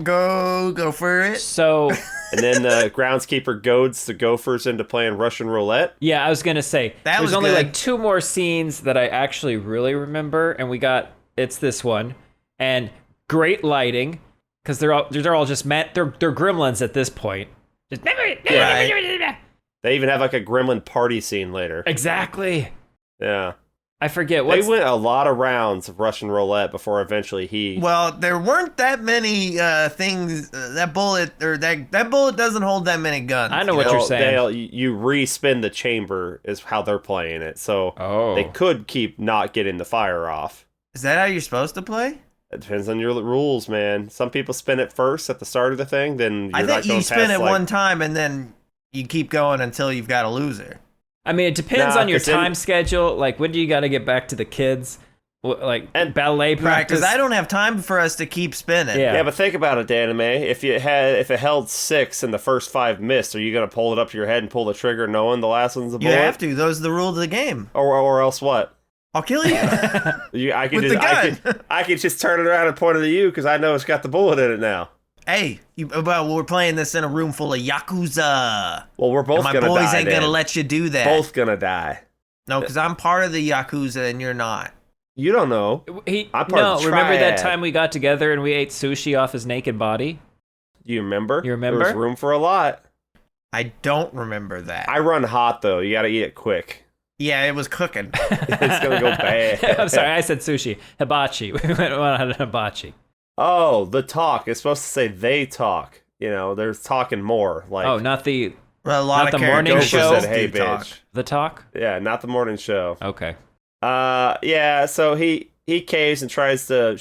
Speaker 3: Go for it.
Speaker 4: So,
Speaker 2: And then the groundskeeper goads the gophers into playing Russian roulette.
Speaker 4: yeah, I was going to say,
Speaker 3: That
Speaker 4: there's
Speaker 3: was
Speaker 4: only
Speaker 3: good.
Speaker 4: like two more scenes that I actually really remember, and it's this one. And great lighting, because they're all just they're gremlins at this point. Just,
Speaker 3: Right.
Speaker 2: They even have like a gremlin party scene later.
Speaker 4: Exactly.
Speaker 2: Yeah.
Speaker 4: I forget
Speaker 2: They
Speaker 4: what.
Speaker 2: went a lot of rounds of Russian roulette before eventually he...
Speaker 3: Well, there weren't that many things. That bullet doesn't hold that many guns.
Speaker 4: I know what you're saying.
Speaker 2: You re-spin the chamber is how they're playing it. So
Speaker 4: Oh.
Speaker 2: they could keep not getting the fire off.
Speaker 3: Is that how you're supposed to play?
Speaker 2: It depends on your rules, man. Some people spin it first at the start of the thing, then you're
Speaker 3: I
Speaker 2: not
Speaker 3: think
Speaker 2: going
Speaker 3: you spin
Speaker 2: past,
Speaker 3: it
Speaker 2: like,
Speaker 3: one time and then you keep going until you've got a loser.
Speaker 4: I mean, it depends
Speaker 2: Nah,
Speaker 4: on your
Speaker 2: 'cause then-
Speaker 4: time schedule. Like, when do you got to get back to the kids? like
Speaker 2: And-
Speaker 4: ballet
Speaker 3: Right,
Speaker 4: practice.
Speaker 3: because I don't have time for us to keep spinning.
Speaker 4: Yeah.
Speaker 2: Yeah, but think about it, Anime. If it held 6 and the first 5 missed, are you gonna pull it up to your head and pull the trigger, knowing the last one's a
Speaker 3: You
Speaker 2: bullet?
Speaker 3: have to. Those are the rules of the game.
Speaker 2: Or else what?
Speaker 3: I'll kill you.
Speaker 2: I could
Speaker 3: With
Speaker 2: just,
Speaker 3: the gun.
Speaker 2: I could just turn it around and point it at you because I know it's got the bullet in it now.
Speaker 3: Hey, we're playing this in a room full of Yakuza.
Speaker 2: Well, we're both
Speaker 3: And my
Speaker 2: gonna
Speaker 3: boys
Speaker 2: die.
Speaker 3: ain't
Speaker 2: then.
Speaker 3: gonna let you do that.
Speaker 2: Both gonna die.
Speaker 3: No, because I'm part of the Yakuza and you're not.
Speaker 2: You don't know. I'm part of the
Speaker 4: remember that
Speaker 2: triad.
Speaker 4: time we got together and we ate sushi off his naked body?
Speaker 2: Do you remember?
Speaker 4: You remember?
Speaker 2: There was room for a lot.
Speaker 3: I don't remember that.
Speaker 2: I run hot though. You gotta eat it quick.
Speaker 3: Yeah, it was cooking.
Speaker 2: It's gonna go bad.
Speaker 4: I'm sorry, I said sushi. Hibachi. We went on a hibachi.
Speaker 2: Oh, the talk. It's supposed to say they talk. You know, they're talking more. Like,
Speaker 4: Oh, not the
Speaker 3: Well, a lot
Speaker 4: Not
Speaker 3: of
Speaker 4: the morning
Speaker 3: characters
Speaker 4: show?
Speaker 3: just
Speaker 2: said, hey,
Speaker 3: do talk.
Speaker 2: bitch.
Speaker 4: talk?
Speaker 2: Yeah, not the morning show.
Speaker 4: Okay.
Speaker 2: Yeah. So he caves and tries to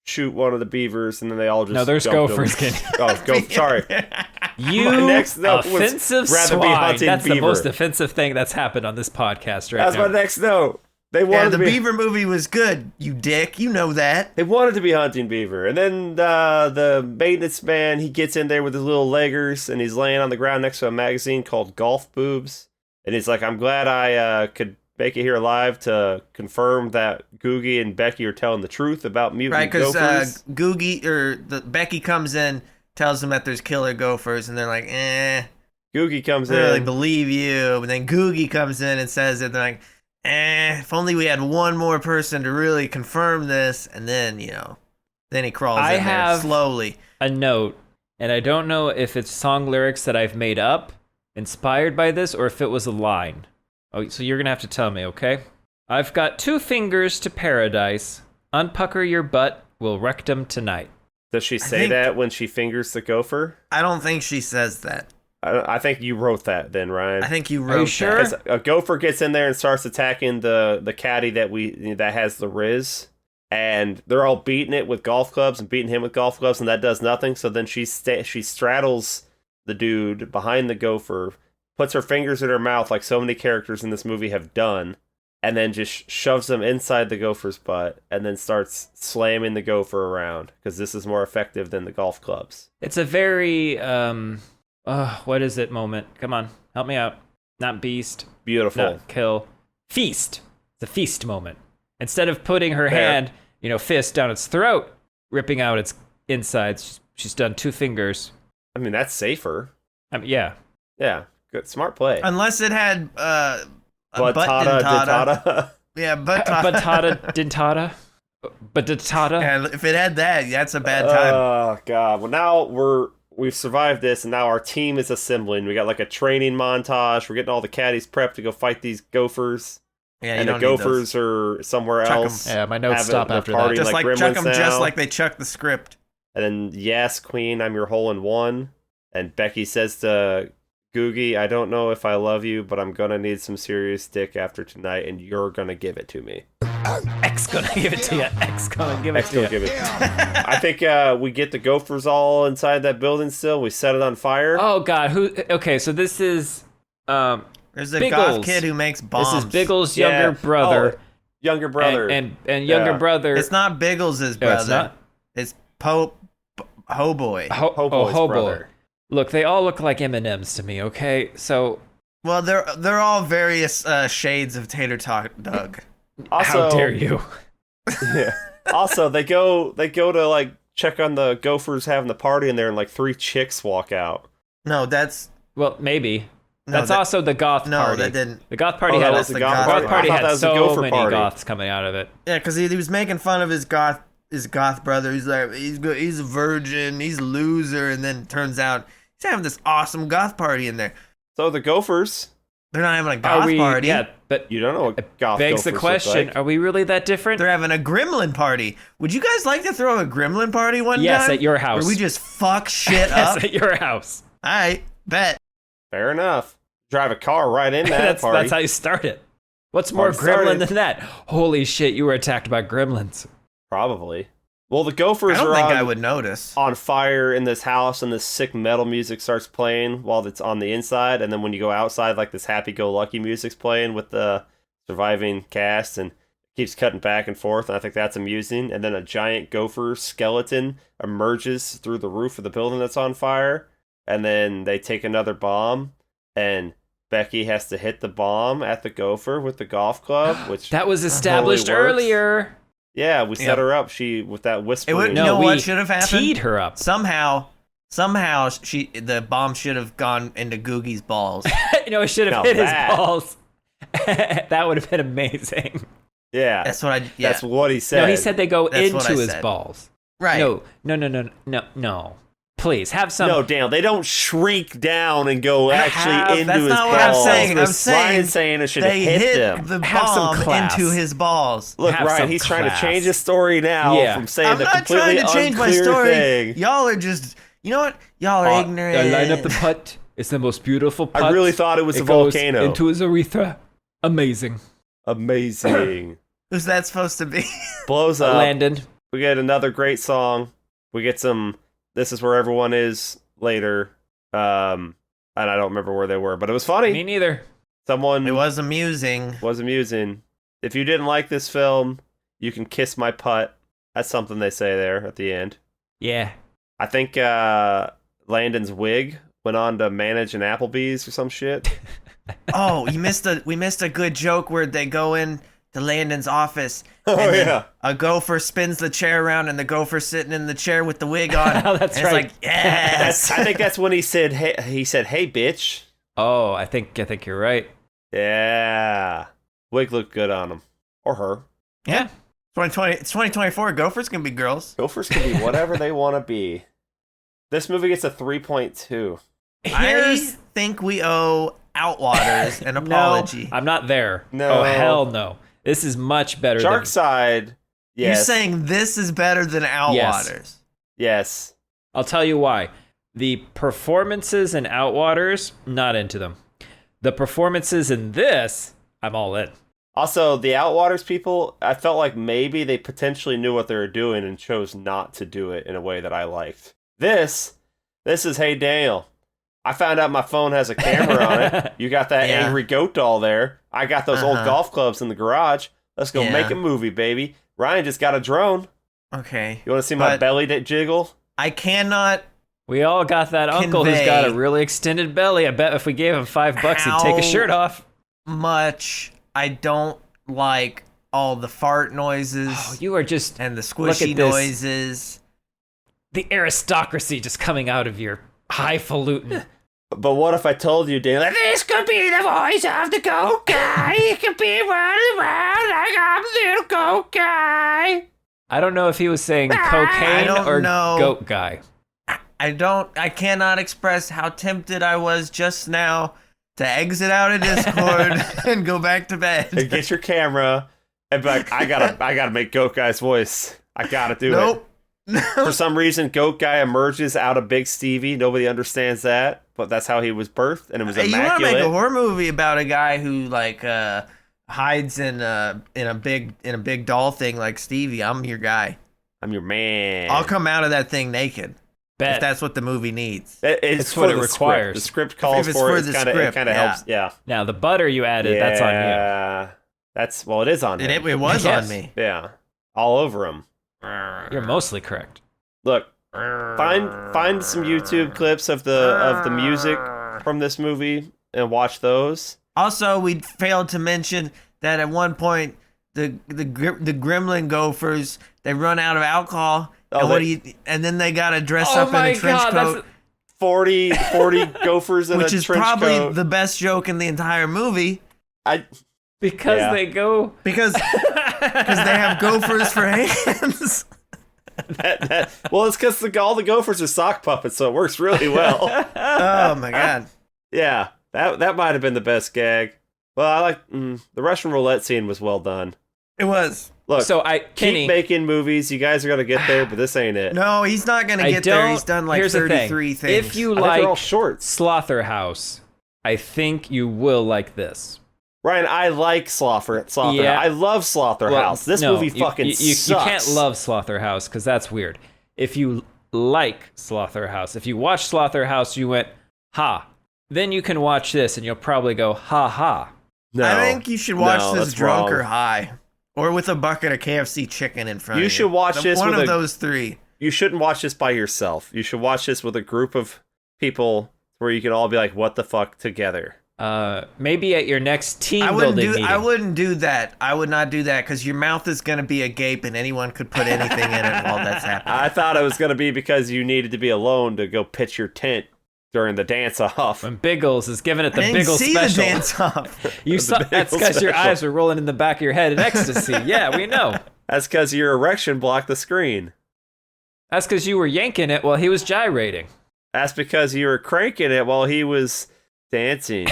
Speaker 2: shoot one of the beavers, and then they all just
Speaker 4: No, there's
Speaker 2: dumped
Speaker 4: gophers,
Speaker 2: him.
Speaker 4: Kenny.
Speaker 2: Oh, go. Sorry.
Speaker 4: You
Speaker 2: My next note was
Speaker 4: offensive
Speaker 2: rather be
Speaker 4: swine.
Speaker 2: hunting
Speaker 4: That's the
Speaker 2: beaver.
Speaker 4: most offensive thing that's happened on this podcast right
Speaker 2: That's
Speaker 4: now.
Speaker 2: my next note. They
Speaker 3: Yeah,
Speaker 2: wanted
Speaker 3: the
Speaker 2: to be.
Speaker 3: Beaver movie was good, you dick. You know that.
Speaker 2: They wanted to be hunting beaver, and then the maintenance man, he gets in there with his little leggers, and he's laying on the ground next to a magazine called Golf Boobs, and he's like, "I'm glad I could make it here alive to confirm that Googie and Becky are telling the truth about mutant
Speaker 3: Right, because
Speaker 2: gophers."
Speaker 3: Becky comes in, tells them that there's killer gophers, and they're like,
Speaker 2: Googie comes
Speaker 3: I don't really
Speaker 2: in.
Speaker 3: believe you. But then Googie comes in and says it, they're like, if only we had one more person to really confirm this. And then, then he crawls
Speaker 4: I
Speaker 3: in there
Speaker 4: have-
Speaker 3: slowly.
Speaker 4: A note, and I don't know if it's song lyrics that I've made up, inspired by this, or if it was a line. Oh, so you're gonna have to tell me, okay? I've got 2 fingers to paradise. Unpucker your butt, we'll rectum tonight.
Speaker 2: Does she say
Speaker 3: think-
Speaker 2: that when she fingers the gopher?
Speaker 3: I don't think she says that.
Speaker 2: I think you wrote that then, Ryan.
Speaker 3: I think you
Speaker 4: you
Speaker 3: wrote
Speaker 4: sure?
Speaker 3: that.
Speaker 2: 'Cause a gopher gets in there and starts attacking the caddy that has the Riz, and they're all beating it with golf clubs and beating him with golf clubs, and that does nothing. So then she straddles the dude behind the gopher, puts her fingers in her mouth like so many characters in this movie have done, and then just shoves them inside the gopher's butt, and then starts slamming the gopher around because this is more effective than the golf clubs.
Speaker 4: It's a very, what is it moment? Come on, help me out. Not beast,
Speaker 2: Beautiful.
Speaker 4: not kill. Feast. It's a feast moment. Instead of putting her
Speaker 2: Fair.
Speaker 4: hand, fist down its throat, ripping out its insides, she's done 2 fingers.
Speaker 2: I mean, that's safer.
Speaker 4: Yeah.
Speaker 2: Yeah, good, smart play.
Speaker 3: Unless it had a butt
Speaker 2: Butt-tada,
Speaker 3: dentata.
Speaker 2: dentata.
Speaker 3: Yeah, butt
Speaker 4: Batata dentata. Batata.
Speaker 3: And if it had that, that's a bad time.
Speaker 2: Oh god. Well, now we've survived this, and now our team is assembling. We got like a training montage. We're getting all the caddies prepped to go fight these gophers,
Speaker 3: Yeah, you
Speaker 2: and the
Speaker 3: don't need
Speaker 2: gophers are somewhere
Speaker 3: Chuck 'em.
Speaker 2: else.
Speaker 4: Yeah, my notes
Speaker 2: Having
Speaker 4: stop
Speaker 2: the
Speaker 4: after
Speaker 2: party
Speaker 4: that.
Speaker 3: just
Speaker 2: like
Speaker 3: like chuck
Speaker 2: Gremlins
Speaker 3: them, just
Speaker 2: now.
Speaker 3: like they chuck the script.
Speaker 2: And then yes, Queen, I'm your hole in one. And Becky says to Googie, I don't know if I love you, but I'm gonna need some serious dick after tonight, and you're gonna give it to me.
Speaker 4: X gonna give it to you. X gonna give it
Speaker 2: X
Speaker 4: to
Speaker 2: gonna
Speaker 4: you.
Speaker 2: give it. I think we get the gophers all inside that building still. We set it on fire.
Speaker 4: Oh God, who? Okay, so this is
Speaker 3: There's a
Speaker 4: Biggles.
Speaker 3: goth kid who makes bombs.
Speaker 4: this is Biggles'
Speaker 2: Yeah.
Speaker 4: younger brother,
Speaker 2: Oh, younger brother.
Speaker 4: and younger
Speaker 2: Yeah.
Speaker 4: brother.
Speaker 3: It's not Biggles'
Speaker 4: No,
Speaker 3: brother.
Speaker 4: it's not.
Speaker 3: It's Hoboy.
Speaker 2: Hoboy's
Speaker 4: Hobo.
Speaker 2: brother.
Speaker 4: Look, they all look like M&Ms to me. Okay, so
Speaker 3: Well, they're all various shades of Tater Tot Doug.
Speaker 2: Also,
Speaker 4: how dare you?
Speaker 2: Yeah. Also, they go to like check on the gophers having the party in there, and like 3 chicks walk out.
Speaker 3: No, that's
Speaker 4: Well, maybe.
Speaker 3: no,
Speaker 4: That's
Speaker 3: that-
Speaker 4: also the goth
Speaker 3: no,
Speaker 4: party.
Speaker 3: that didn't.
Speaker 4: The goth party
Speaker 2: Oh, that
Speaker 4: had
Speaker 2: was
Speaker 3: the
Speaker 2: the
Speaker 3: goth
Speaker 2: goth
Speaker 3: party.
Speaker 2: party.
Speaker 4: party
Speaker 2: I thought that
Speaker 4: had
Speaker 2: was the
Speaker 4: so
Speaker 2: gopher
Speaker 4: many
Speaker 2: party.
Speaker 4: goths coming out of it.
Speaker 3: Yeah, because he was making fun of his goth brother. He's like, he's a virgin, he's a loser, and then turns out he's having this awesome goth party in there.
Speaker 2: So the gophers,
Speaker 3: They're not having a goth
Speaker 4: Are we?
Speaker 3: party.
Speaker 4: Yeah, but
Speaker 2: you don't know what goth
Speaker 4: begs the
Speaker 2: gophers look
Speaker 4: question:
Speaker 2: like.
Speaker 4: Are we really that different?
Speaker 3: They're having a gremlin party. Would you guys like to throw a gremlin party one
Speaker 4: Yes,
Speaker 3: time?
Speaker 4: at your house.
Speaker 3: Where we just fuck shit
Speaker 4: Yes,
Speaker 3: up?
Speaker 4: at your house.
Speaker 3: All right, bet.
Speaker 2: Fair enough. Drive a car right in that party.
Speaker 4: That's how you start it. What's more
Speaker 2: Party
Speaker 4: gremlin
Speaker 2: started.
Speaker 4: than that? Holy shit! You were attacked by gremlins.
Speaker 2: Probably. Well, the
Speaker 3: I
Speaker 2: gophers
Speaker 3: don't
Speaker 2: are
Speaker 3: think
Speaker 2: on,
Speaker 3: I would notice.
Speaker 2: on fire in this house, and this sick metal music starts playing while it's on the inside, and then when you go outside, like this happy-go-lucky music's playing with the surviving cast, and keeps cutting back and forth, and I think that's amusing. And then a giant gopher skeleton emerges through the roof of the building that's on fire, and then they take another bomb, and Becky has to hit the bomb at the gopher with the golf club, which
Speaker 4: that was established
Speaker 2: totally works.
Speaker 4: earlier.
Speaker 2: Yeah, we set her up. She with that whispering.
Speaker 3: You know what should have happened?
Speaker 4: Teed her up.
Speaker 3: Somehow the bomb should have gone into Googie's balls.
Speaker 4: It should have hit his balls. That would have been amazing.
Speaker 2: Yeah,
Speaker 3: that's what
Speaker 2: That's what he said.
Speaker 4: No, he said they go
Speaker 3: That's
Speaker 4: into his balls.
Speaker 3: Right.
Speaker 4: No. Please have some.
Speaker 2: No, Dan, they don't shrink down and go actually into
Speaker 3: that's
Speaker 2: his
Speaker 3: not
Speaker 2: balls.
Speaker 3: what I'm saying. I'm saying
Speaker 2: Ryan's saying it should
Speaker 3: they
Speaker 2: hit them.
Speaker 3: the
Speaker 4: Have some
Speaker 3: bomb
Speaker 4: class.
Speaker 3: into his balls.
Speaker 2: Look,
Speaker 4: Have
Speaker 2: Ryan,
Speaker 4: some
Speaker 2: he's trying to
Speaker 4: class.
Speaker 2: change his story now from saying
Speaker 3: I'm
Speaker 2: the
Speaker 3: not
Speaker 2: completely
Speaker 3: trying to change my
Speaker 2: unclear
Speaker 3: story.
Speaker 2: thing.
Speaker 3: Y'all are just, you know what? Y'all are ignorant.
Speaker 4: I line up the putt. It's the most beautiful putt.
Speaker 2: I really thought it was a
Speaker 4: goes
Speaker 2: volcano.
Speaker 4: into his urethra. Amazing.
Speaker 2: Amazing.
Speaker 3: Who's that supposed to be?
Speaker 2: Blows up.
Speaker 4: Landon.
Speaker 2: We get another great song. We get some This Is Where Everyone Is later. And I don't remember where they were, but it was funny.
Speaker 4: Me neither.
Speaker 2: Someone
Speaker 3: It was amusing.
Speaker 2: was amusing. If you didn't like this film, you can kiss my putt. That's something they say there at the end.
Speaker 4: Yeah.
Speaker 2: I think Landon's wig went on to manage an Applebee's or some shit.
Speaker 3: Oh, we missed a good joke where they go in to Landon's office.
Speaker 2: Oh,
Speaker 3: and then
Speaker 2: yeah.
Speaker 3: A gopher spins the chair around, and the gopher's sitting in the chair with the wig on.
Speaker 4: Oh, that's
Speaker 3: and
Speaker 4: right.
Speaker 3: It's like, yes.
Speaker 2: I think that's when he said, "Hey," "Hey, bitch."
Speaker 4: Oh, I think you're right.
Speaker 2: Yeah, wig looked good on him or her.
Speaker 3: Yeah. 2020. It's 2024. Gophers can be girls.
Speaker 2: Gophers can be whatever they want to be. This movie gets a 3.2.
Speaker 3: I think we owe Outwaters an apology.
Speaker 4: No, I'm not there.
Speaker 2: No.
Speaker 4: Oh, hell no. This is much better
Speaker 2: Shark
Speaker 4: than...
Speaker 2: Side. Yes.
Speaker 3: You're saying this is better than Outwaters?
Speaker 2: Yes.
Speaker 4: I'll tell you why. The performances in Outwaters, not into them. The performances in this, I'm all in.
Speaker 2: Also, the Outwaters people, I felt like maybe they potentially knew what they were doing and chose not to do it in a way that I liked. This is, hey, Daniel, I found out my phone has a camera on it. You got that angry goat doll there. I got those old golf clubs in the garage. Let's go make a movie, baby. Ryan just got a drone.
Speaker 3: Okay.
Speaker 2: You want to see my belly jiggle?
Speaker 3: I cannot.
Speaker 4: We all got that uncle who's got a really extended belly. I bet if we gave him $5, he'd take his shirt off.
Speaker 3: Much I don't like all the fart noises.
Speaker 4: Oh, you are just...
Speaker 3: And the squishy noises.
Speaker 4: The aristocracy just coming out of your highfalutin.
Speaker 2: But what if I told you, Dan, like, this could be the voice of the goat guy. He could be running around like I'm the little goat guy.
Speaker 4: I don't know if he was saying cocaine or goat guy.
Speaker 3: I cannot express how tempted I was just now to exit out of Discord and go back to bed.
Speaker 2: And get your camera and be like, I gotta make Goat Guy's voice. I gotta do it. For some reason, Goat Guy emerges out of Big Stevie. Nobody understands that, but that's how he was birthed, and it was immaculate.
Speaker 3: You want to make a horror movie about a guy who like hides in a big doll thing like Stevie? I'm your guy.
Speaker 2: I'm your man.
Speaker 3: I'll come out of that thing naked.
Speaker 4: Bet.
Speaker 3: If that's what the movie needs.
Speaker 2: It's
Speaker 4: what
Speaker 2: for
Speaker 4: it
Speaker 2: the
Speaker 4: requires.
Speaker 2: The script calls for it. It kind of helps. Yeah.
Speaker 4: Now the butter you added, that's on you.
Speaker 2: Yeah. It is on him.
Speaker 3: It was
Speaker 4: Yes.
Speaker 3: on me.
Speaker 2: Yeah. All over him.
Speaker 4: You're mostly correct.
Speaker 2: Look, find some YouTube clips of the music from this movie and watch those.
Speaker 3: Also, we failed to mention that at one point the gremlin gophers, they run out of alcohol. And then they gotta dress up in a trench coat.
Speaker 2: 40 gophers in a trench coat.
Speaker 3: Which is probably the best joke in the entire movie.
Speaker 4: Because they
Speaker 3: have gophers for hands.
Speaker 2: Well, it's because all the gophers are sock puppets, so it works really well.
Speaker 3: Oh my god.
Speaker 2: Yeah, that might have been the best gag. Well, I like the Russian roulette scene was well done.
Speaker 3: It was.
Speaker 2: Look,
Speaker 4: so
Speaker 2: keep making movies. You guys are gonna get there, but this ain't it.
Speaker 3: No, he's not gonna get there. He's done like 33 things.
Speaker 4: If you
Speaker 2: they're all
Speaker 4: like
Speaker 2: shorts.
Speaker 4: Slaughterhouse, I think you will like this.
Speaker 2: Ryan, I like Slaughterhouse.
Speaker 4: Yeah.
Speaker 2: I love Slaughterhouse. This movie fucking sucks.
Speaker 4: You can't love Slaughterhouse because that's weird. If you like Slaughterhouse, if you watch Slaughterhouse, you went, ha. Then you can watch this and you'll probably go, ha ha.
Speaker 2: No,
Speaker 3: I think you should watch this drunk
Speaker 2: wrong.
Speaker 3: or high. Or with a bucket of KFC chicken in front of you.
Speaker 2: You should watch this
Speaker 3: one
Speaker 2: with
Speaker 3: of those three.
Speaker 2: You shouldn't watch this by yourself. You should watch this with a group of people where you can all be like, what the fuck, together.
Speaker 4: Maybe at your next team
Speaker 3: I
Speaker 4: building meeting.
Speaker 3: I wouldn't do that. I would not do that because your mouth is going to be agape and anyone could put anything in it while that's happening.
Speaker 2: I thought it was going to be because you needed to be alone to go pitch your tent during the dance-off.
Speaker 4: When Biggles is giving it the
Speaker 3: I didn't
Speaker 4: Biggles
Speaker 3: see
Speaker 4: special.
Speaker 3: the dance off.
Speaker 4: You saw that's because your eyes were rolling in the back of your head in ecstasy. Yeah, we know.
Speaker 2: That's because your erection blocked the screen.
Speaker 4: That's because you were yanking it while he was gyrating.
Speaker 2: That's because you were cranking it while he was dancing.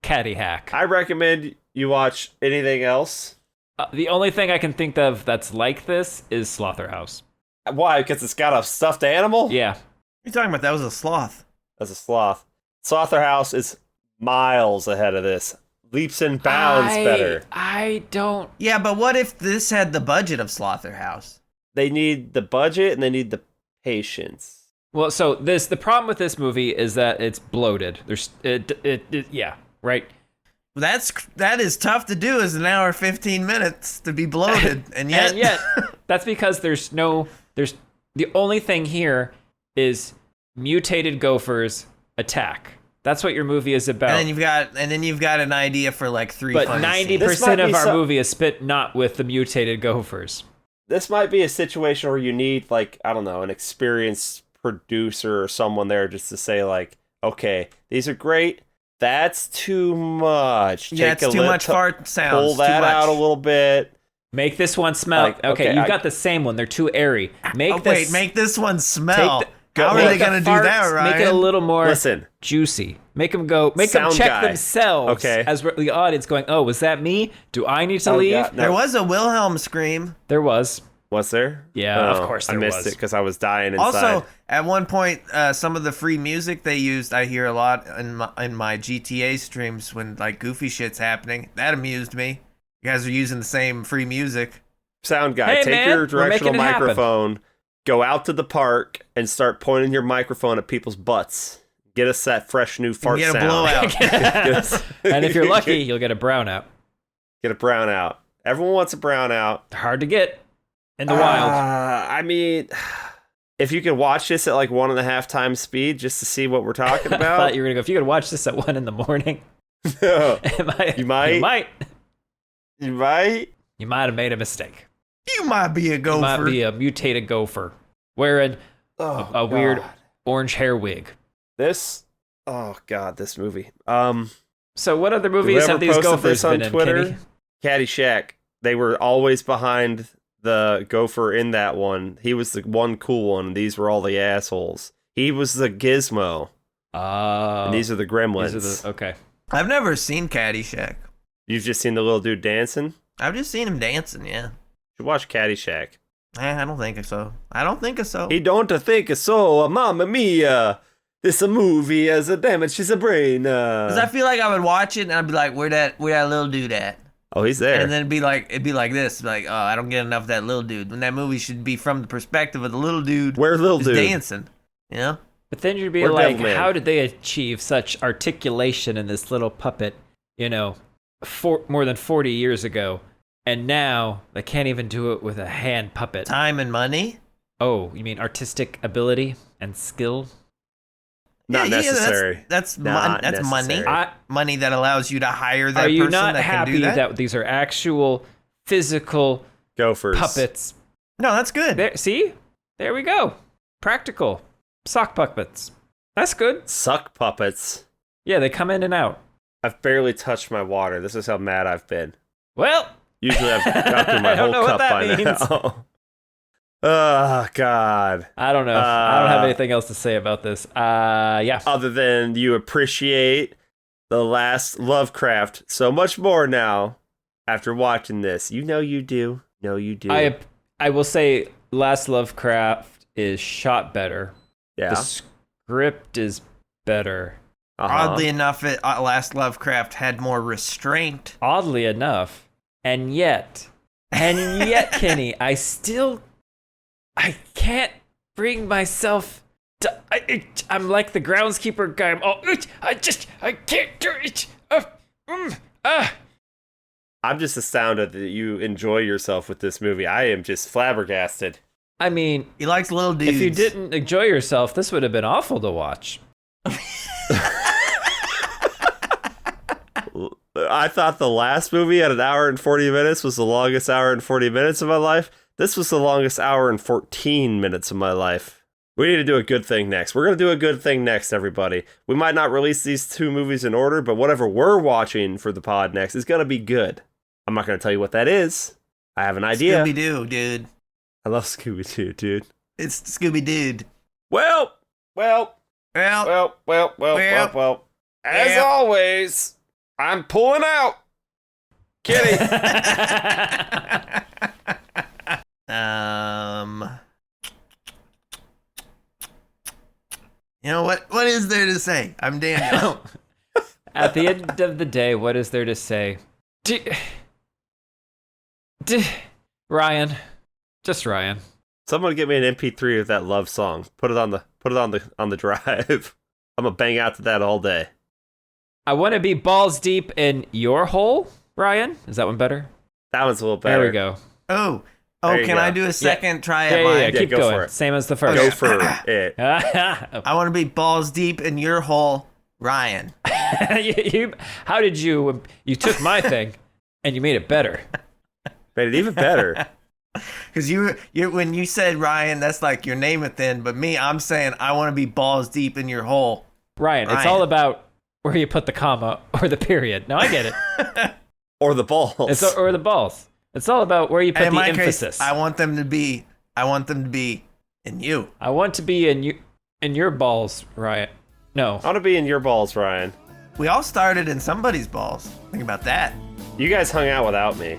Speaker 4: Caddy Hack.
Speaker 2: I recommend you watch anything else.
Speaker 4: The only thing I can think of that's like this is Slaughterhouse.
Speaker 2: Why? Because it's got a stuffed animal?
Speaker 4: Yeah.
Speaker 3: What are you talking about? That was a sloth.
Speaker 2: That's a sloth. Slaughterhouse is miles ahead of this. Leaps and bounds better.
Speaker 4: I don't.
Speaker 3: Yeah, but what if this had the budget of Slaughterhouse?
Speaker 2: They need the budget and they need the patience.
Speaker 4: Well, so the problem with this movie is that it's bloated. There's yeah, right.
Speaker 3: That is tough to do. Is an hour 15 minutes to be bloated, and yet
Speaker 4: that's because there's the only thing here is mutated gophers attack. That's what your movie is about.
Speaker 3: and then you've got an idea for like three.
Speaker 4: But
Speaker 3: funny
Speaker 4: 90% of our
Speaker 2: some-
Speaker 4: movie is spent not with the mutated gophers.
Speaker 2: This might be a situation where you need, like, I don't know, an experienced producer or someone there just to say, like, okay, these are great. That's too much.
Speaker 3: Yeah, it's too much fart sounds.
Speaker 2: Pull that
Speaker 3: too much.
Speaker 2: out a little bit.
Speaker 4: Make this one smell.
Speaker 2: Like,
Speaker 4: okay, you've got the same one. They're too airy. Make
Speaker 3: this one smell.
Speaker 4: Take
Speaker 3: How are
Speaker 2: make
Speaker 3: they gonna do that, Ryan?
Speaker 4: Make it a little more
Speaker 2: Listen.
Speaker 4: juicy. Make them go. Make them
Speaker 2: Sound
Speaker 4: check
Speaker 2: guy.
Speaker 4: themselves.
Speaker 2: Okay.
Speaker 4: As the audience going, oh, was that me? Do I need to
Speaker 2: Oh,
Speaker 4: leave?
Speaker 2: God, no.
Speaker 3: There was a Wilhelm scream.
Speaker 4: There was.
Speaker 2: Was there?
Speaker 4: Yeah, of course there
Speaker 2: I missed
Speaker 4: was.
Speaker 2: it because I was dying inside.
Speaker 3: Also, at one point, some of the free music they used, I hear a lot in my GTA streams when like goofy shit's happening. That amused me. You guys are using the same free music.
Speaker 2: Sound guy,
Speaker 4: Hey,
Speaker 2: take
Speaker 4: man,
Speaker 2: your
Speaker 4: we're
Speaker 2: directional
Speaker 4: making it happen.
Speaker 2: microphone, go out to the park, and start pointing your microphone at people's butts. Get us that fresh new fart
Speaker 3: Get a
Speaker 2: sound.
Speaker 3: blowout.
Speaker 2: Get us-
Speaker 4: And if you're lucky, you'll get a brownout.
Speaker 2: get a brownout. Everyone wants a brownout.
Speaker 4: Hard to get in the wild.
Speaker 2: I mean, if you could watch this at like 1.5 times speed just to see what we're talking
Speaker 4: I
Speaker 2: about.
Speaker 4: thought you were gonna go. If you could watch this at 1 a.m,
Speaker 2: You might.
Speaker 4: You might.
Speaker 2: You might.
Speaker 4: You might have made a mistake.
Speaker 3: You might be a
Speaker 4: You
Speaker 3: gopher.
Speaker 4: might be a mutated gopher wearing
Speaker 2: Oh,
Speaker 4: a weird
Speaker 2: God.
Speaker 4: orange hair wig.
Speaker 2: This. Oh God, this movie.
Speaker 4: So what other movies have these
Speaker 2: Whoever posted
Speaker 4: gophers
Speaker 2: this on
Speaker 4: been
Speaker 2: Twitter?
Speaker 4: in, Kenny?
Speaker 2: Caddyshack. They were always behind the gopher in that one. He was the one cool one. These were all the assholes. He was the gizmo. And these are the gremlins.
Speaker 4: These are okay.
Speaker 3: I've never seen Caddyshack.
Speaker 2: You've just seen the little dude dancing?
Speaker 3: I've just seen him dancing. Yeah.
Speaker 2: You should watch Caddyshack.
Speaker 3: I don't think so. I don't think so.
Speaker 2: He don't think so, mamma mia. This a movie as a damage his brain.
Speaker 3: Because I feel like I would watch it and I'd be like, where that little dude at?
Speaker 2: Oh, he's there.
Speaker 3: And then it'd be like this, like, oh, I don't get enough of that little dude. When that movie should be from the perspective of the little dude
Speaker 2: Where's little
Speaker 3: who's
Speaker 2: dude?
Speaker 3: dancing. You know?
Speaker 4: But then you'd be
Speaker 2: We're
Speaker 4: like,
Speaker 2: Devilman.
Speaker 4: how did they achieve such articulation in this little puppet, more than 40 years ago? And now they can't even do it with a hand puppet.
Speaker 3: Time and money.
Speaker 4: Oh, you mean artistic ability and skill?
Speaker 2: Not
Speaker 3: Yeah,
Speaker 2: necessary.
Speaker 3: That's
Speaker 2: Not
Speaker 3: money.
Speaker 2: necessary.
Speaker 3: Money that allows you to hire that
Speaker 4: Are you
Speaker 3: person
Speaker 4: not
Speaker 3: that can
Speaker 4: happy
Speaker 3: do that.
Speaker 4: these are actual physical
Speaker 2: Gophers.
Speaker 4: puppets?
Speaker 3: No, that's good.
Speaker 4: There, see? There we go. Practical. Sock puppets. That's good.
Speaker 2: Suck puppets.
Speaker 4: Yeah, they come in and out.
Speaker 2: I've barely touched my water. This is how mad I've been.
Speaker 4: Well,
Speaker 2: Usually I've got through my
Speaker 4: I don't
Speaker 2: whole
Speaker 4: know
Speaker 2: cup
Speaker 4: what that
Speaker 2: by
Speaker 4: means.
Speaker 2: now. Oh, God.
Speaker 4: I don't know. I don't have anything else to say about this. Yeah.
Speaker 2: Other than you appreciate the last Lovecraft so much more now after watching this. You know you do. No, you do.
Speaker 4: I will say Last Lovecraft is shot better.
Speaker 2: Yeah.
Speaker 4: The script is better.
Speaker 3: Oddly enough, Last Lovecraft had more restraint.
Speaker 4: Oddly enough. And yet, Kenny, I can't bring myself to. I'm like the groundskeeper guy. I can't do it.
Speaker 2: I'm just astounded that you enjoy yourself with this movie. I am just flabbergasted.
Speaker 4: I mean,
Speaker 3: He likes little dudes.
Speaker 4: if you didn't enjoy yourself, this would have been awful to watch.
Speaker 2: I thought the last movie at 1 hour and 40 minutes was the longest hour and 40 minutes of my life. This was the longest hour and 14 minutes of my life. We need to do a good thing next. We're going to do a good thing next, everybody. We might not release these 2 movies in order, but whatever we're watching for the pod next is going to be good. I'm not going to tell you what that is. I have an idea.
Speaker 3: Scooby-Doo, dude.
Speaker 2: I love Scooby-Doo, dude.
Speaker 3: It's Scooby-Dude.
Speaker 2: Well.
Speaker 3: Well.
Speaker 2: As always, I'm pulling out. Kidding.
Speaker 3: You know what? What is there to say? I'm Daniel.
Speaker 4: At the end of the day, what is there to say? Ryan. Just Ryan.
Speaker 2: Someone get me an MP3 of that love song. Put it on the drive. I'm gonna bang out to that all day.
Speaker 4: I want to be balls deep in your hole, Ryan. Is that one better?
Speaker 2: That one's a little better.
Speaker 4: There we go.
Speaker 2: There you
Speaker 3: Can
Speaker 2: go.
Speaker 3: I do a second try at
Speaker 4: Yeah,
Speaker 3: mine?
Speaker 4: yeah, keep
Speaker 2: go
Speaker 4: going.
Speaker 2: for it.
Speaker 4: Same as the first.
Speaker 2: Go for it.
Speaker 3: I want to be balls deep in your hole, Ryan.
Speaker 4: How did you took my thing and you made it better?
Speaker 2: Made it even better.
Speaker 3: Because you when you said Ryan, that's like your name at the end. But me, I'm saying I want to be balls deep in your hole.
Speaker 4: Ryan, it's all about where you put the comma or the period. No, I get it.
Speaker 2: Or the balls.
Speaker 4: Or the balls. It's all about where you put
Speaker 3: in
Speaker 4: the
Speaker 3: my
Speaker 4: emphasis.
Speaker 3: case, I want them to be in you.
Speaker 4: I want to be in your balls, Ryan. No.
Speaker 2: I want to be in your balls, Ryan.
Speaker 3: We all started in somebody's balls. Think about that.
Speaker 2: You guys hung out without me.